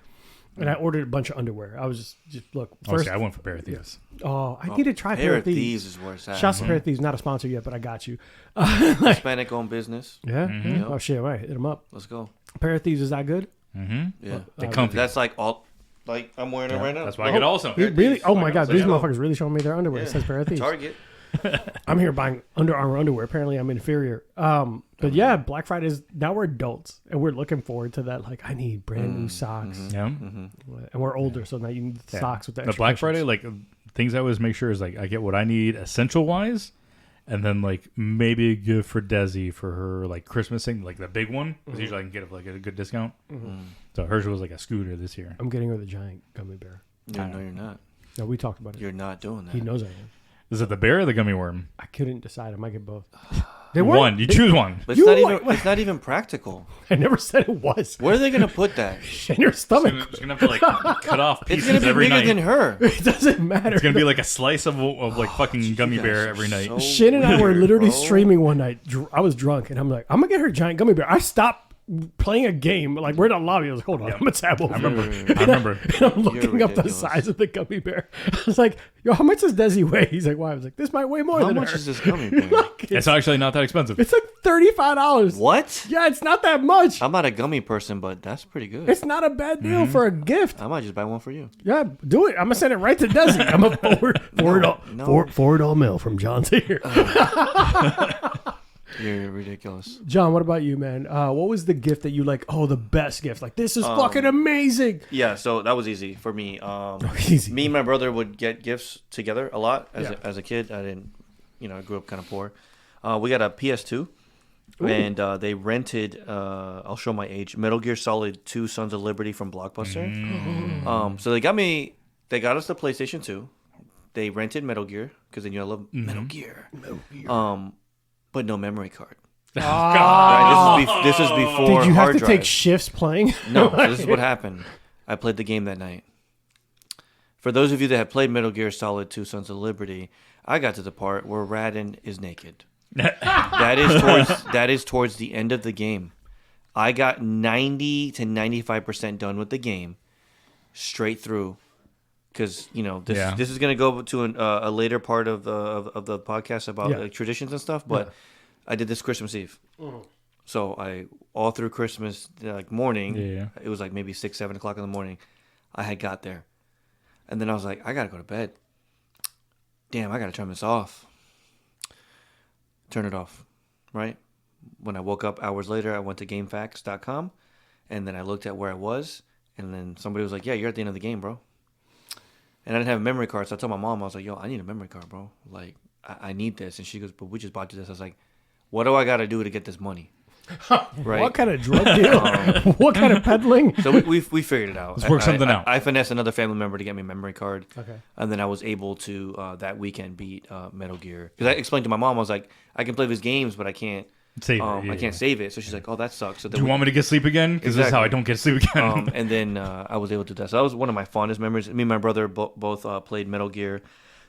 A: And I ordered a bunch of underwear. I was just look. First,
B: I went for Pair of Thieves.
A: Oh, I need to try Pair of Thieves.
C: Is where it's at.
A: Shouts to Pair of Thieves. Not a sponsor yet, but I got you.
C: Hispanic owned business.
A: Yeah. Yep. Oh shit! Right, hit them up.
C: Let's go.
A: Pair of Thieves is that good?
C: Yeah.
B: They're comfy.
C: That's like all. Like I'm wearing it right now.
B: That's why I get all some.
A: Really? Oh my god! These motherfuckers really showing me their underwear. It says Pair of Thieves.
C: Target.
A: I'm here buying Under Armour underwear. Apparently, I'm inferior. But yeah, Black Friday is now we're adults and we're looking forward to that. Like, I need brand new socks.
B: Yeah.
A: And we're older, so now you need socks with the
B: The Black Friday, like things I always make sure is like I get what I need essential wise, and then like maybe a gift for Desi for her like Christmas thing, like the big one. Because usually I can get like a good discount. So hers was like a scooter this year.
A: I'm getting her the giant gummy bear.
C: No, you're not.
A: No, we talked about it.
C: You're not doing that.
A: He knows I am.
B: Is it the bear or the gummy worm?
A: I couldn't decide. I might get both.
B: One. You choose one.
C: But it's not even practical.
A: I never said it was.
C: Where are they gonna put that?
A: In your stomach.
B: She's gonna have to like cut off pieces
C: It's gonna be
B: every
C: bigger
B: night.
C: than her.
A: It doesn't matter.
B: It's gonna be like a slice of like fucking gummy bear every night.
C: so
A: Shin and I were
C: weird,
A: literally
C: bro.
A: streaming one night. I was drunk, and I'm like, I'm gonna get her a giant gummy bear. I stopped playing a game. Like, we're in a lobby. I was like, hold on, I'm gonna tab over.
B: I remember.
A: And I'm looking up the
C: ridiculous.
A: size of the gummy bear. I was like, yo, how much does Desi weigh? He's like, why? I was like, this might weigh more
C: How
A: than
C: much
A: her.
C: is this gummy bear?
A: Like,
B: It's actually not that expensive.
A: it's like $35.
C: What?
A: Yeah, it's not that much.
C: I'm not a gummy person, but that's pretty good.
A: It's not a bad deal for a gift.
C: I might just buy one for you.
A: Yeah, do it. I'm gonna send it right to Desi. I'm a forward all mail from John's here.
C: You're ridiculous.
A: John, what about you, man? What was the gift that you like? Oh, the best gift. Like, this is fucking amazing.
C: Yeah, so that was easy for me.
A: Easy.
C: Me and my brother would get gifts together a lot as a kid. I didn't, I grew up kind of poor. We got a PS2, and they rented. I'll show my age. Metal Gear Solid 2: Sons of Liberty from Blockbuster. So they got us the PlayStation 2. They rented Metal Gear because they knew I love Metal Gear. But no memory card. Right, this is before.
A: Did you have
C: hard
A: to
C: drive.
A: take shifts playing?
C: No, so this is what happened. I played the game that night. For those of you that have played Metal Gear Solid 2: Sons of Liberty, I got to the part where Raiden is naked. That is towards the end of the game. I got 90 to 95% done with the game, straight through. Because this is going to go to a later part of the podcast about like, traditions and stuff. But I did this Christmas Eve. So I all through Christmas like morning,
B: Yeah.
C: it was like maybe 6, 7 o'clock in the morning. I had got there, and then I was like, I gotta go to bed. Damn, I gotta turn this off. Turn it off, right? When I woke up hours later, I went to GameFAQs.com, and then I looked at where I was, and then somebody was like, "Yeah, you're at the end of the game, bro." And I didn't have a memory card, so I told my mom, I was like, "Yo, I need a memory card, bro. Like, I need this." And she goes, "But we just bought you this." I was like, "What do I got to do to get this money?" Right?
A: What kind of drug deal? What kind of peddling?
C: So we figured it out.
B: Let's work something out.
C: I finessed another family member to get me a memory card.
A: Okay.
C: And then I was able to, that weekend, beat Metal Gear. Because I explained to my mom, I was like, I can play these games, but I can't
B: Save it.
C: I can't save it. So she's like, "Oh, that sucks." So
B: Do you want me to get sleep again? Because this is how I don't get sleep again.
C: and then I was able to do that. So that was one of my fondest memories. Me and my brother both played Metal Gear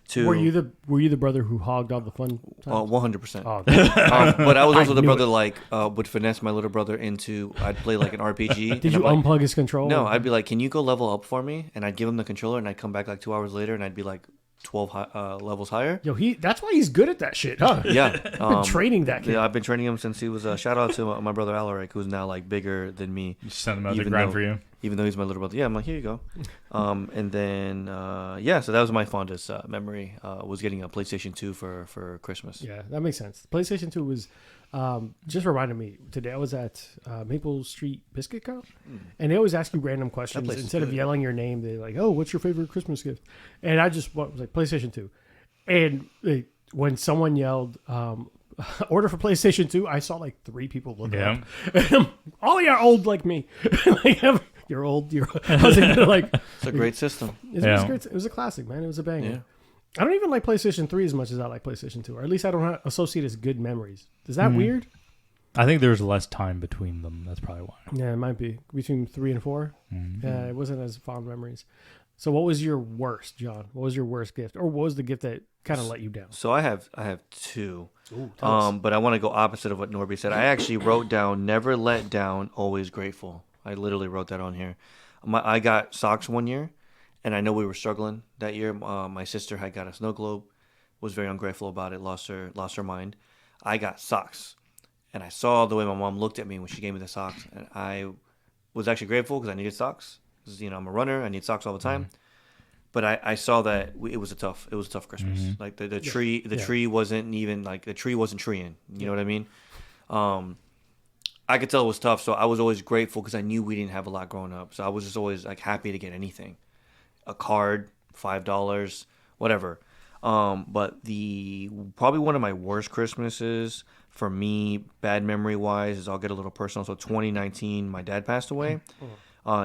C: 2.
A: Were you the brother who hogged all the fun?
C: 100%.
A: Oh,
C: But I was also the
A: knew
C: brother would finesse my little brother into. I'd play like an RPG.
A: Did you unplug his controller?
C: No, I'd be like, "Can you go level up for me?" And I'd give him the controller, and I'd come back like 2 hours later, and I'd be like 12 levels higher.
A: Yo, that's why he's good at that shit, huh?
C: Yeah,
A: Been training that kid.
C: Yeah, I've been training him since he was. Shout out to my brother Alaric, who's now like bigger than me.
B: You send him out to grind for you.
C: Even though he's my little brother. Yeah, I'm like, here you go. And then so that was my fondest memory. Was getting a PlayStation 2 for Christmas.
A: Yeah, that makes sense. PlayStation 2 was just reminded me today. I was at Maple Street Biscuit Co. And they always ask you random questions
C: place is
A: instead of
C: good.
A: yelling your name. They're like, "Oh, what's your favorite Christmas gift?" And I just was like, PlayStation 2. And when someone yelled, "Order for PlayStation 2," I saw like 3 people look up. And all of you are old like me. Like, you're old. I was able to like.
C: It's a great system.
A: It was great. It was a classic, man. It was a banger.
C: Yeah.
A: I don't even like PlayStation 3 as much as I like PlayStation 2, or at least I don't associate as good memories. Is that weird?
B: I think there's less time between them. That's probably why.
A: Yeah, it might be. Between 3 and 4? Yeah, it wasn't as fond memories. So what was your worst, John? What was your worst gift? Or what was the gift that kind of let you down?
C: So I have 2.
A: Ooh, tell us.
C: But I want to go opposite of what Norby said. I actually wrote down "never let down, always grateful." I literally wrote that on here. I got socks one year, and I know we were struggling that year. My sister had got a snow globe, was very ungrateful about it, lost her mind. I got socks, and I saw the way my mom looked at me when she gave me the socks, and I was actually grateful because I needed socks. Because I'm a runner, I need socks all the time. But I saw that it was a tough Christmas. Like the tree wasn't even like the tree wasn't treeing. You know what I mean? I could tell it was tough, so I was always grateful because I knew we didn't have a lot growing up. So I was just always like happy to get anything, a card, $5, whatever. But probably one of my worst Christmases for me, bad memory wise, is I'll get a little personal. So 2019, my dad passed away.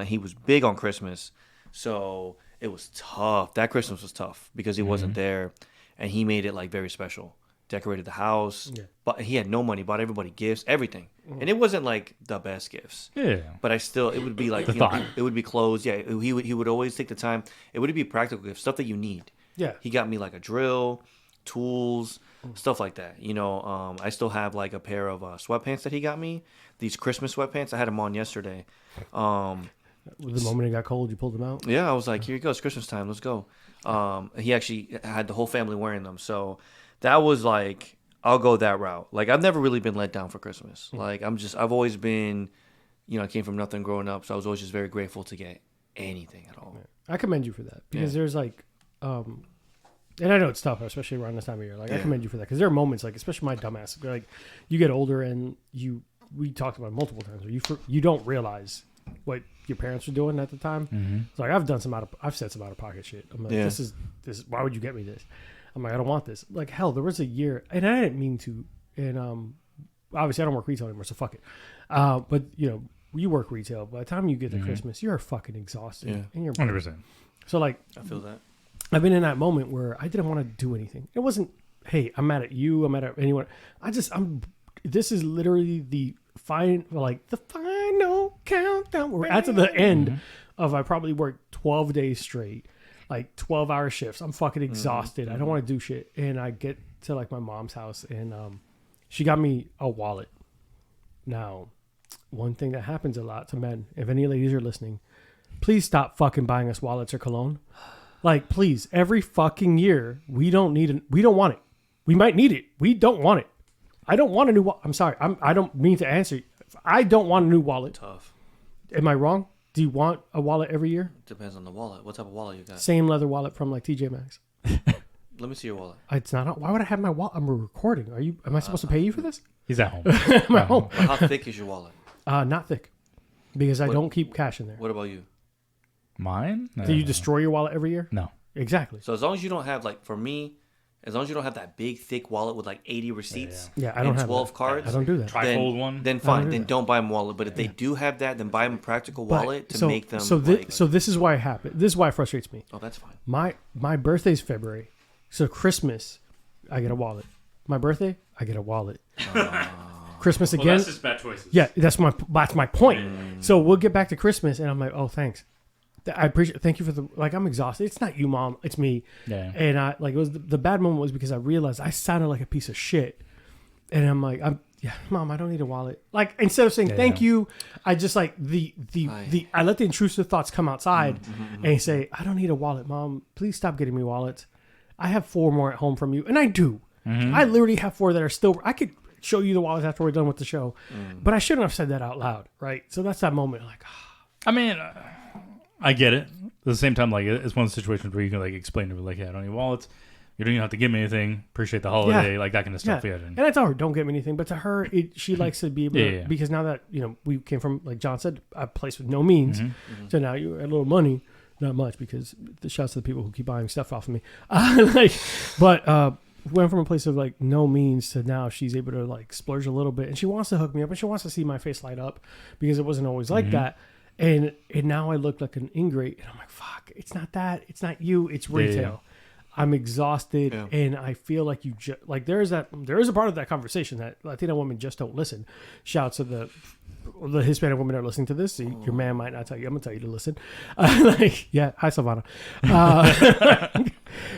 C: He was big on Christmas, so it was tough. That Christmas was tough because he wasn't there, and he made it like very special. Decorated the house, but he had no money. Bought everybody gifts, everything, and it wasn't like the best gifts.
B: Yeah,
C: but it would be like it would be clothes. Yeah, he would always take the time. It would be practical gifts, stuff that you need. Yeah, he got me like a drill, tools, stuff like that. I still have like a pair of sweatpants that he got me. These Christmas sweatpants. I had them on yesterday.
A: The moment it got cold, you pulled them out?
C: Yeah, I was like, here you go. It's Christmas time. Let's go. He actually had the whole family wearing them. So that was like, I'll go that route. Like, I've never really been let down for Christmas. Like, I've always been, I came from nothing growing up. So I was always just very grateful to get anything at all.
A: I commend you for that. Because there's like, and I know it's tough, especially around this time of year. Like, I commend you for that. Because there are moments, like, especially my dumbass, like, you get older and we talked about it multiple times, where you don't realize what your parents were doing at the time. It's like I've said some out of pocket shit. I'm like, this is why would you get me this? I'm like, I don't want this. Like, hell, there was a year, and I didn't mean to. And obviously, I don't work retail anymore, so fuck it. But you work retail. By the time you get to Christmas, you're fucking exhausted. And you're
B: 100%.
A: So like,
C: I feel that.
A: I've been in that moment where I didn't want to do anything. It wasn't, hey, I'm mad at you. I'm mad at anyone. This is literally the final countdown. We're at the end of, I probably worked 12 days straight, like 12-hour shifts. I'm fucking exhausted. I don't want to do shit. And I get to like my mom's house, and she got me a wallet. Now, one thing that happens a lot to men, if any ladies are listening, please stop fucking buying us wallets or cologne. Like, please, every fucking year, we don't want it. We might need it. We don't want it. I don't want a new wallet. I'm sorry. I don't mean to answer. I don't want a new wallet.
C: Tough.
A: Am I wrong? Do you want a wallet every year?
C: Depends on the wallet. What type of wallet you got?
A: Same leather wallet from like TJ Maxx.
C: Let me see your wallet.
A: It's not. Why would I have my wallet? I'm recording. Am I supposed to pay you for this?
B: He's at home.
A: I'm at home.
C: How thick is your wallet?
A: Not thick, because I don't keep cash in there.
C: What about you?
B: Mine?
A: Do you destroy your wallet every year?
B: No.
A: Exactly.
C: So as long as you don't have for me, as long as you don't have that big thick wallet with 80 receipts,
A: I don't
C: and
A: have
C: 12
A: that.
C: cards,
A: I don't do that.
B: Trifold one?
C: Then fine. Then don't buy them wallet. But if they do have that, then buy them a practical wallet to make them.
A: So this is why it happened. This is why it frustrates me.
C: Oh, that's fine.
A: My birthday's February, so Christmas, I get a wallet. My birthday, I get a wallet. Christmas again.
B: That's just bad choices.
A: Yeah, that's my point. So we'll get back to Christmas, and I'm like, oh, thanks. I appreciate. Thank you for the. I'm exhausted. It's not you, Mom. It's me.
B: Yeah.
A: And it was the bad moment was because I realized I sounded like a piece of shit, and I'm like, Mom, I don't need a wallet. Instead of saying thank you, I just I let the intrusive thoughts come outside and say, I don't need a wallet, Mom. Please stop getting me wallets. I have 4 more at home from you, and I do. I literally have 4 that are still. I could show you the wallets after we're done with the show, but I shouldn't have said that out loud, right? So that's that moment,
B: I mean, I get it. At the same time, it's one of the situations where you can explain to her, I don't need wallets. You don't even have to give me anything. Appreciate the holiday, that kind of stuff. Yeah.
A: And I tell her, don't get me anything. But to her, she likes to be able to, because now that, we came from, like John said, a place with no means. So now you had a little money, not much, because the shouts to the people who keep buying stuff off of me. But went from a place of no means to now she's able to splurge a little bit. And she wants to hook me up and she wants to see my face light up because it wasn't always like that. And now I look like an ingrate. And I'm like, fuck, it's not that. It's not you. It's retail. Yeah. I'm exhausted, and I feel like there is a part of that conversation that Latina women just don't listen. Shouts to the Hispanic women that are listening to this. Your man might not tell you. I'm gonna tell you to listen. Hi Sylvana.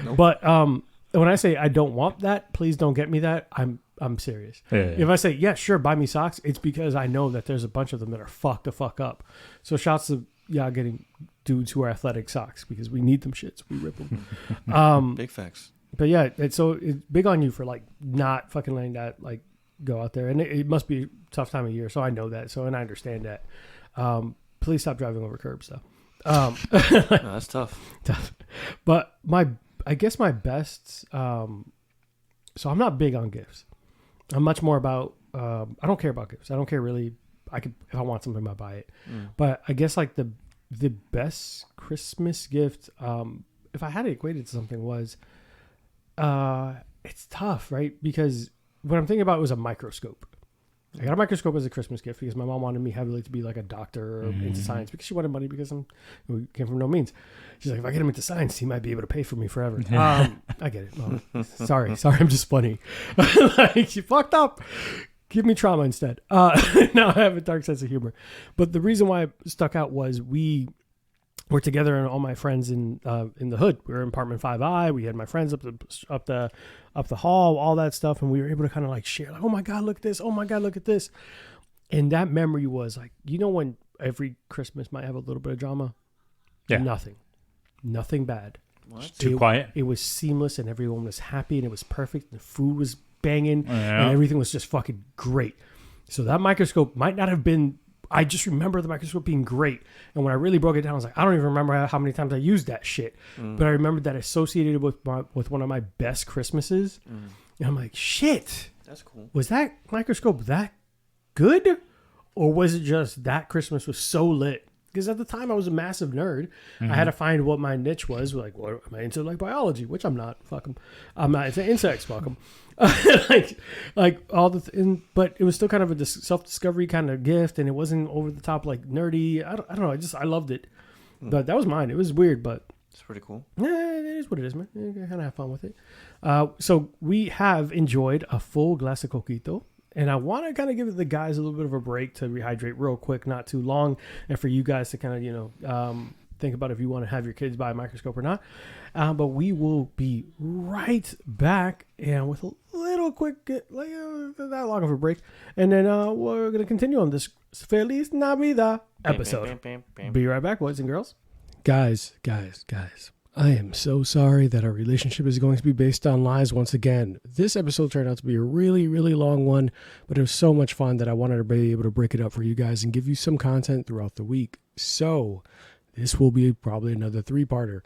A: Nope. But when I say I don't want that, please don't get me that. I'm serious. If I say sure, buy me socks, it's because I know that there's a bunch of them that are fucked the fuck up. So shouts to getting dudes who are athletic socks because we need them shits. We rip them.
C: Big facts.
A: But it's big on you for not fucking letting that go out there. And it must be a tough time of year. So I know that. And I understand that. Please stop driving over curbs though.
C: No, that's tough.
A: But I guess my best, so I'm not big on gifts. I'm much more about, I don't care about gifts. I don't care really. If I want something, I buy it. But I guess the best Christmas gift, if I had to equate it to something, was it's tough, right? Because what I'm thinking about was a microscope. I got a microscope as a Christmas gift because my mom wanted me heavily to be like a doctor or into science because she wanted money because we came from no means. She's like, if I get him into science, he might be able to pay for me forever. I get it. Oh, sorry, I'm just funny. You fucked up. Give me trauma instead. Now I have a dark sense of humor. But the reason why I stuck out was we were together and all my friends in the hood. We were in apartment 5I. We had my friends up the hall, all that stuff, and we were able to kind of share. Oh my God, look at this! Oh my God, look at this! And that memory was when every Christmas might have a little bit of drama. Yeah. Nothing bad.
B: What? Too quiet.
A: It was seamless, and everyone was happy, and it was perfect. The food was banging, and everything was just fucking great. So that microscope might not have been. I just remember the microscope being great, and when I really broke it down, I was like, I don't even remember how many times I used that shit. But I remembered that associated with one of my best Christmases, and I'm like, shit,
C: that's cool.
A: Was that microscope that good, or was it just that Christmas was so lit? Because at the time I was a massive nerd. I had to find what my niche was. What am I into? Biology, which I'm not. Fuck them. I'm not into insects. Fuck them. All but it was still kind of a self-discovery kind of gift, and it wasn't over the top nerdy. I don't know. I loved it. But that was mine. It was weird, but
C: it's pretty cool.
A: Yeah, it is what it is, man. You kind of have fun with it. So we have enjoyed a full glass of Coquito. And I want to kind of give the guys a little bit of a break to rehydrate real quick, not too long, and for you guys to kind of, think about if you want to have your kids buy a microscope or not. But we will be right back and with a little quick, not long of a break. And then we're going to continue on this Feliz Navidad episode. Be right back, boys and girls. Guys. I am so sorry that our relationship is going to be based on lies once again. This episode turned out to be a really, really long one, but it was so much fun that I wanted to be able to break it up for you guys and give you some content throughout the week. So this will be probably another 3-parter.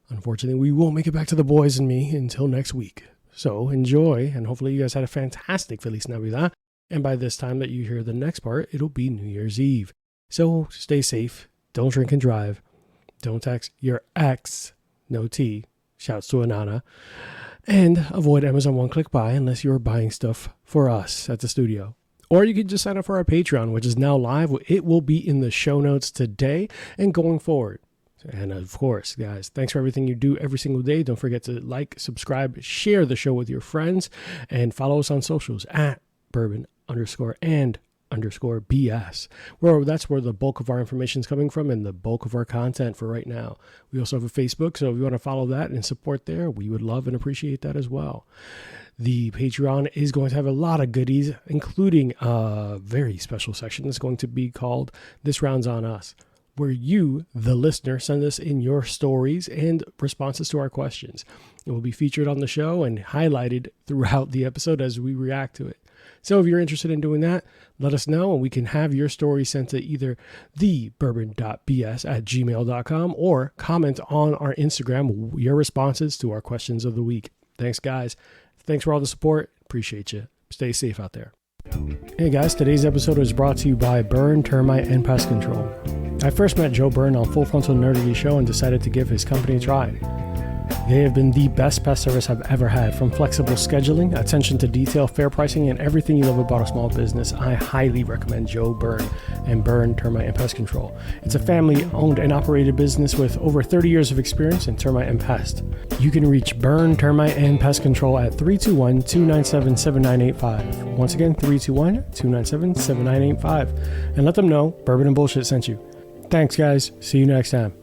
A: Unfortunately, we won't make it back to the boys and me until next week. So enjoy, and hopefully you guys had a fantastic Feliz Navidad. And by this time that you hear the next part, it'll be New Year's Eve. So stay safe, don't drink and drive, don't text your ex, no T, shouts to Anana, and avoid Amazon one-click buy unless you're buying stuff for us at the studio. Or you can just sign up for our Patreon, which is now live. It will be in the show notes today and going forward. And of course, guys, thanks for everything you do every single day. Don't forget to like, subscribe, share the show with your friends, and follow us on socials at Bourbon_and_BS. That's where the bulk of our information is coming from and the bulk of our content for right now. We also have a Facebook, so if you want to follow that and support there, we would love and appreciate that as well. The Patreon is going to have a lot of goodies, including a very special section that's going to be called This Round's on Us, where you, the listener, send us in your stories and responses to our questions. It will be featured on the show and highlighted throughout the episode as we react to it. So if you're interested in doing that, let us know, and we can have your story sent to either thebourbon.bs@gmail.com or comment on our Instagram your responses to our questions of the week. Thanks, guys. Thanks for all the support. Appreciate you. Stay safe out there. Hey guys, today's episode was brought to you by Burn Termite and Pest Control. I first met Joe Byrne on Full Frontal Nerdity Show and decided to give his company a try. They have been the best pest service I've ever had. From flexible scheduling, attention to detail, fair pricing, and everything you love about a small business, I highly recommend Joe Byrne and Burn Termite and Pest Control. It's a family-owned and operated business with over 30 years of experience in termite and pest. You can reach Burn Termite and Pest Control at 321-297-7985. Once again, 321-297-7985. And let them know Bourbon and BullSh sent you. Thanks, guys. See you next time.